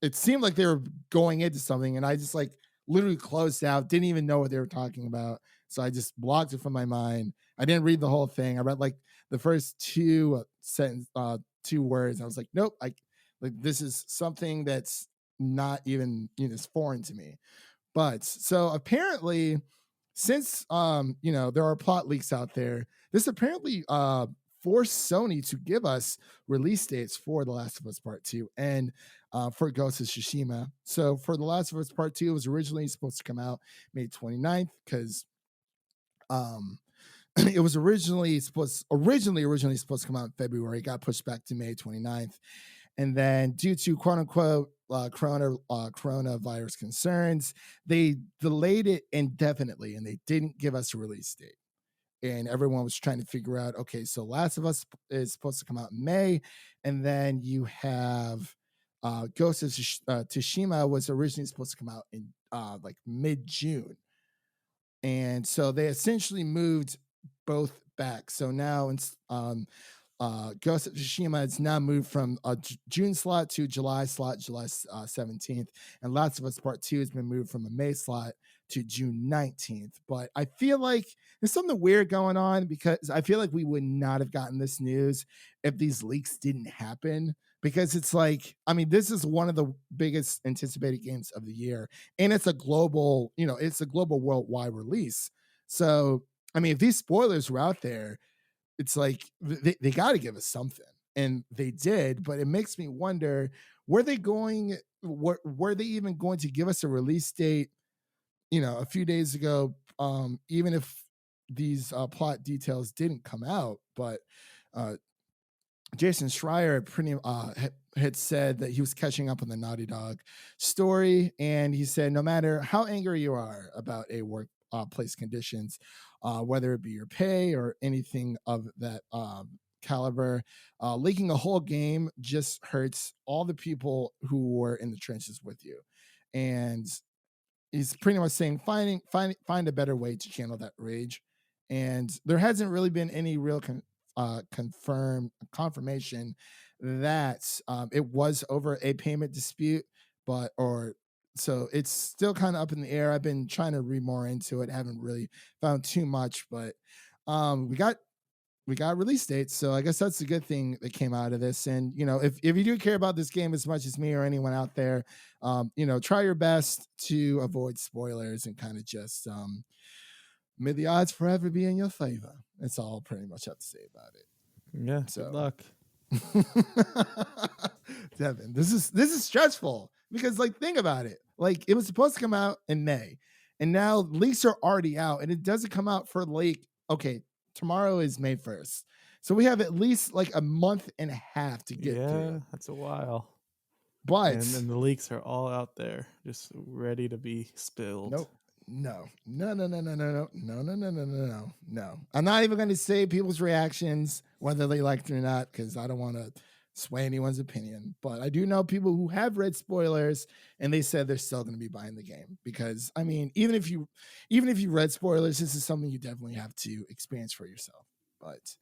it seemed like they were going into something, and I just like literally closed out, didn't even know what they were talking about, so I just blocked it from my mind. I didn't read the whole thing. I read like the first two words. I was like, nope, this is something that's not even it's foreign to me. But so apparently, since there are plot leaks out there, this apparently forced Sony to give us release dates for The Last of Us Part 2 and for Ghost of Tsushima. So for The Last of Us Part 2, it was originally supposed to come out May 29th, because it was originally supposed to come out in February. It got pushed back to May 29th. And then due to quote unquote coronavirus concerns, they delayed it indefinitely, and they didn't give us a release date. And everyone was trying to figure out, okay, so Last of Us is supposed to come out in May, and then you have Ghost of Tsushima was originally supposed to come out in like mid-June. And so they essentially moved both back. So now Ghost of Tsushima has now moved from a June slot to July slot, July 17th. And Last of Us Part 2 has been moved from a May slot to June 19th. But I feel like there's something weird going on, because I feel like we would not have gotten this news if these leaks didn't happen. Because it's like, I mean, this is one of the biggest anticipated games of the year, and it's a global worldwide release. So, I mean, if these spoilers were out there, it's like they got to give us something, and they did. But it makes me wonder, were they even going to give us a release date a few days ago, even if these plot details didn't come out? But Jason Schreier had said that he was catching up on the Naughty Dog story, and he said no matter how angry you are about a workplace conditions, whether it be your pay or anything of that caliber, leaking a whole game just hurts all the people who were in the trenches with you. And he's pretty much saying find a better way to channel that rage. And there hasn't really been any real confirmation that it was over a payment dispute, so it's still kind of up in the air. I've been trying to read more into it, haven't really found too much, but we got release dates, so I guess that's a good thing that came out of this. And if you do care about this game as much as me or anyone out there, try your best to avoid spoilers, and kind of just may the odds forever be in your favor. That's all I pretty much have to say about it. Yeah, So good luck. Devin, this is stressful. Because like think about it. Like it was supposed to come out in May, and now leaks are already out, and it doesn't come out for like okay, tomorrow is May 1st. So we have at least like a month and a half to get through. Yeah, that's a while. And But then the leaks are all out there, just ready to be spilled. nope. No. No, no, no, no, no, no, no, no, no, no, no, no, no. I'm not even gonna say people's reactions, whether they liked it or not, because I don't want to sway anyone's opinion. But I do know people who have read spoilers and they said they're still gonna be buying the game. Because I mean, even if you read spoilers, this is something you definitely have to experience for yourself. But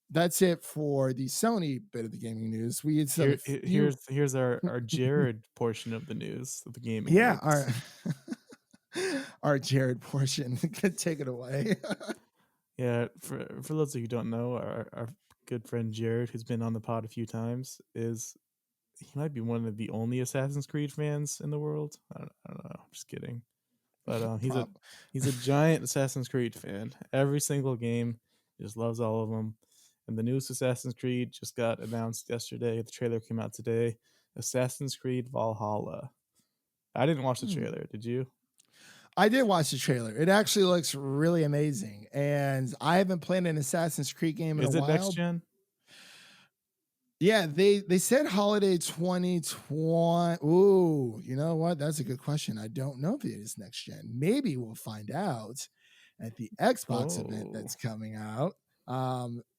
that's it for the Sony bit of the gaming news. We had some few Here's our Jared portion of the news, of the gaming yeah, news. our Jared portion. Take it away. Yeah, for those of you who don't know, our good friend Jared, who's been on the pod a few times, he might be one of the only Assassin's Creed fans in the world. I don't know. I'm just kidding. But he's a giant Assassin's Creed fan. Every single game, he just loves all of them. And the newest Assassin's Creed just got announced yesterday. The trailer came out today. Assassin's Creed Valhalla. I didn't watch the trailer. Did you? I did watch the trailer. It actually looks really amazing. And I haven't played an Assassin's Creed game in a while. Is it next gen? Yeah, they said holiday 2020. Ooh, you know what? That's a good question. I don't know if it is next gen. Maybe we'll find out at the Xbox event that's coming out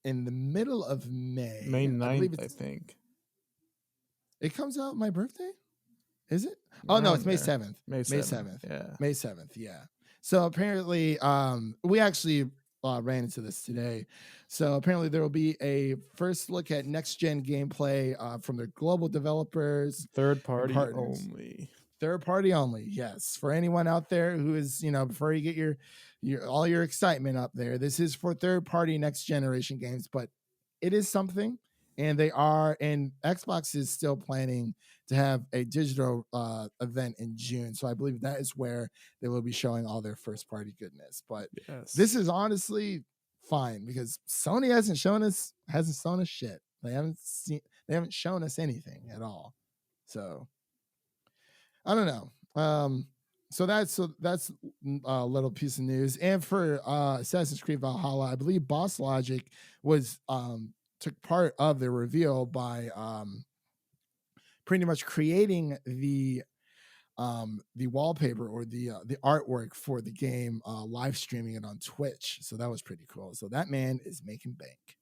in the middle of May. May 9th, I think. It comes out my birthday? Is it? Oh no, it's May 7th. May 7th. Yeah. May 7th, yeah. So apparently we actually ran into this today. So apparently there will be a first look at next gen gameplay from their global developers. Third party only. Third party only, yes. For anyone out there who is, before you get your all your excitement up there, this is for third party next generation games, but it is something. And Xbox is still planning to have a digital event in June. So I believe that is where they will be showing all their first party goodness. But This is honestly fine because Sony hasn't shown us shit. They haven't shown us anything at all. So I don't know. So that's a little piece of news. And for Assassin's Creed Valhalla, I believe Boss Logic was took part of the reveal by pretty much creating the wallpaper or the artwork for the game, live streaming it on Twitch. So that was pretty cool. So that man is making bank.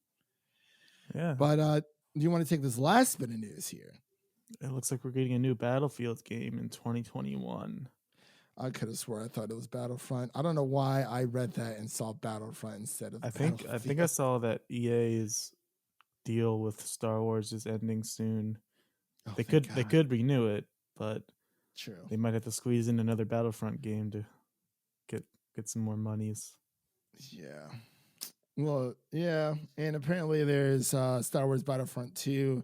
Yeah. But do you want to take this last bit of news here? It looks like we're getting a new Battlefield game in 2021. I could have swore I thought it was Battlefront. I don't know why I read that and saw Battlefront instead of. I think I saw that EA's deal with Star Wars is ending soon. Oh, they could renew it, but true, they might have to squeeze in another Battlefront game to get some more monies. Yeah. Well, yeah, and apparently there's Star Wars Battlefront 2.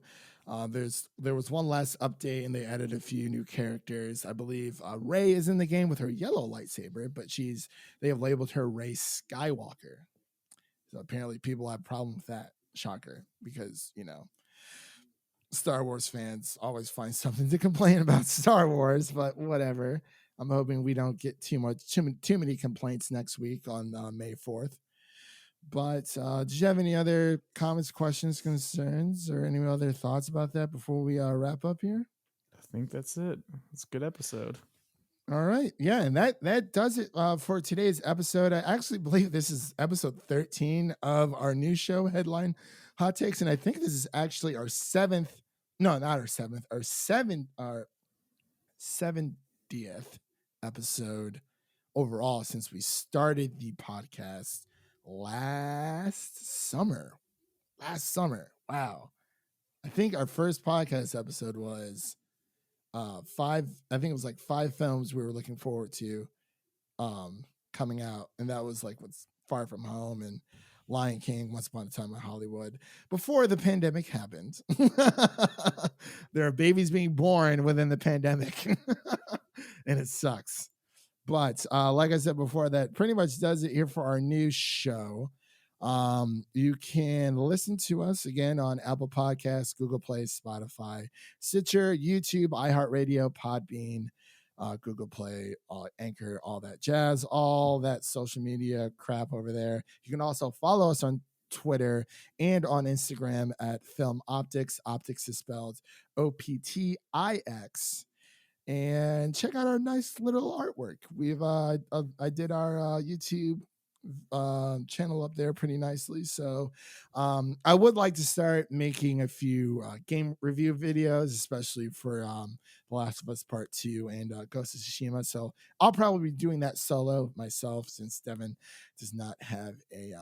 There was one last update, and they added a few new characters. I believe Rey is in the game with her yellow lightsaber, but they have labeled her Rey Skywalker. So apparently people have a problem with that. Shocker, because Star Wars fans always find something to complain about Star Wars, but whatever. I'm hoping we don't get too many complaints next week on May 4th. But did you have any other comments, questions, concerns, or any other thoughts about that before we wrap up here? I think that's it. It's a good episode. All right. Yeah, and that does it for today's episode. I actually believe this is episode 13 of our new show, Headline Hot Takes, and I think this is actually our 70th episode overall since we started the podcast last summer. Wow. I think our first podcast episode was 5 films we were looking forward to coming out, and that was like what's Far From Home and Lion King, Once Upon a Time in Hollywood, before the pandemic happened. There are babies being born within the pandemic and it sucks. But like I said before, that pretty much does it here for our new show. You can listen to us again on Apple Podcasts, Google Play, Spotify, Stitcher, YouTube, iHeartRadio, Podbean, Google Play, Anchor, all that jazz, all that social media crap over there. You can also follow us on Twitter and on Instagram at Film Optics. Optics is spelled OPTIX. And check out our nice little artwork. I did our YouTube channel up there pretty nicely. So I would like to start making a few game review videos, especially for The Last of Us Part 2 and Ghost of Tsushima. So I'll probably be doing that solo myself since Devin does not have a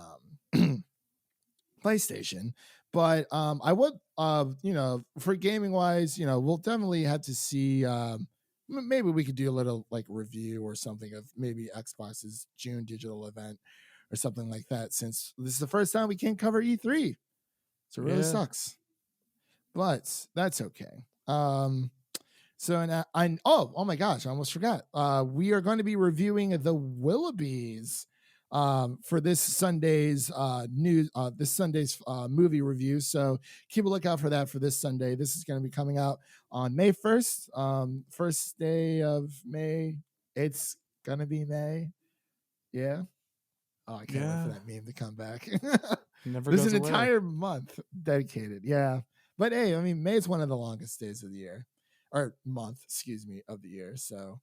PlayStation. But I would, for gaming wise, we'll definitely have to see. Maybe we could do a little like review or something of maybe Xbox's June digital event or something like that, since this is the first time we can't cover E3. So it really sucks. But that's okay. So and oh my gosh, I almost forgot. We are going to be reviewing the Willoughbys for this Sunday's movie review. So keep a lookout for that for this Sunday. This is going to be coming out on May 1st, first day of May. It's going to be May. Yeah. Oh, I can't wait for that meme to come back. Never There's goes an away. entire month dedicated. Yeah. But hey, I mean, May is one of the longest days of the year, or month, excuse me, of the year. So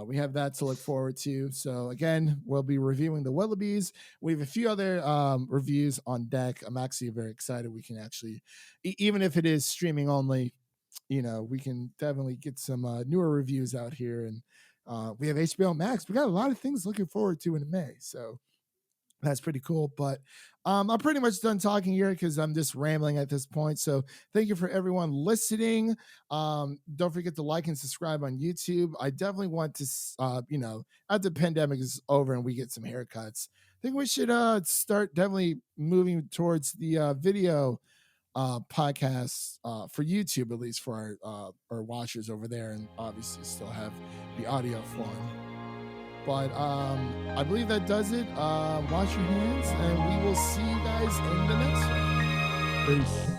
we have that to look forward to. So again, we'll be reviewing the Willoughbys. We have a few other reviews on deck. I'm actually very excited. We can actually, even if it is streaming only, we can definitely get some newer reviews out here. And we have HBO Max. We got a lot of things looking forward to in May. So that's pretty cool. But I'm pretty much done talking here because I'm just rambling at this point. So thank you for everyone listening. Don't forget to like and subscribe on YouTube. I definitely want to, after the pandemic is over and we get some haircuts, I think we should start definitely moving towards the video podcasts for YouTube, at least for our watchers over there, and obviously still have the audio form. But I believe that does it. Wash your hands, and we will see you guys in the next one. Peace.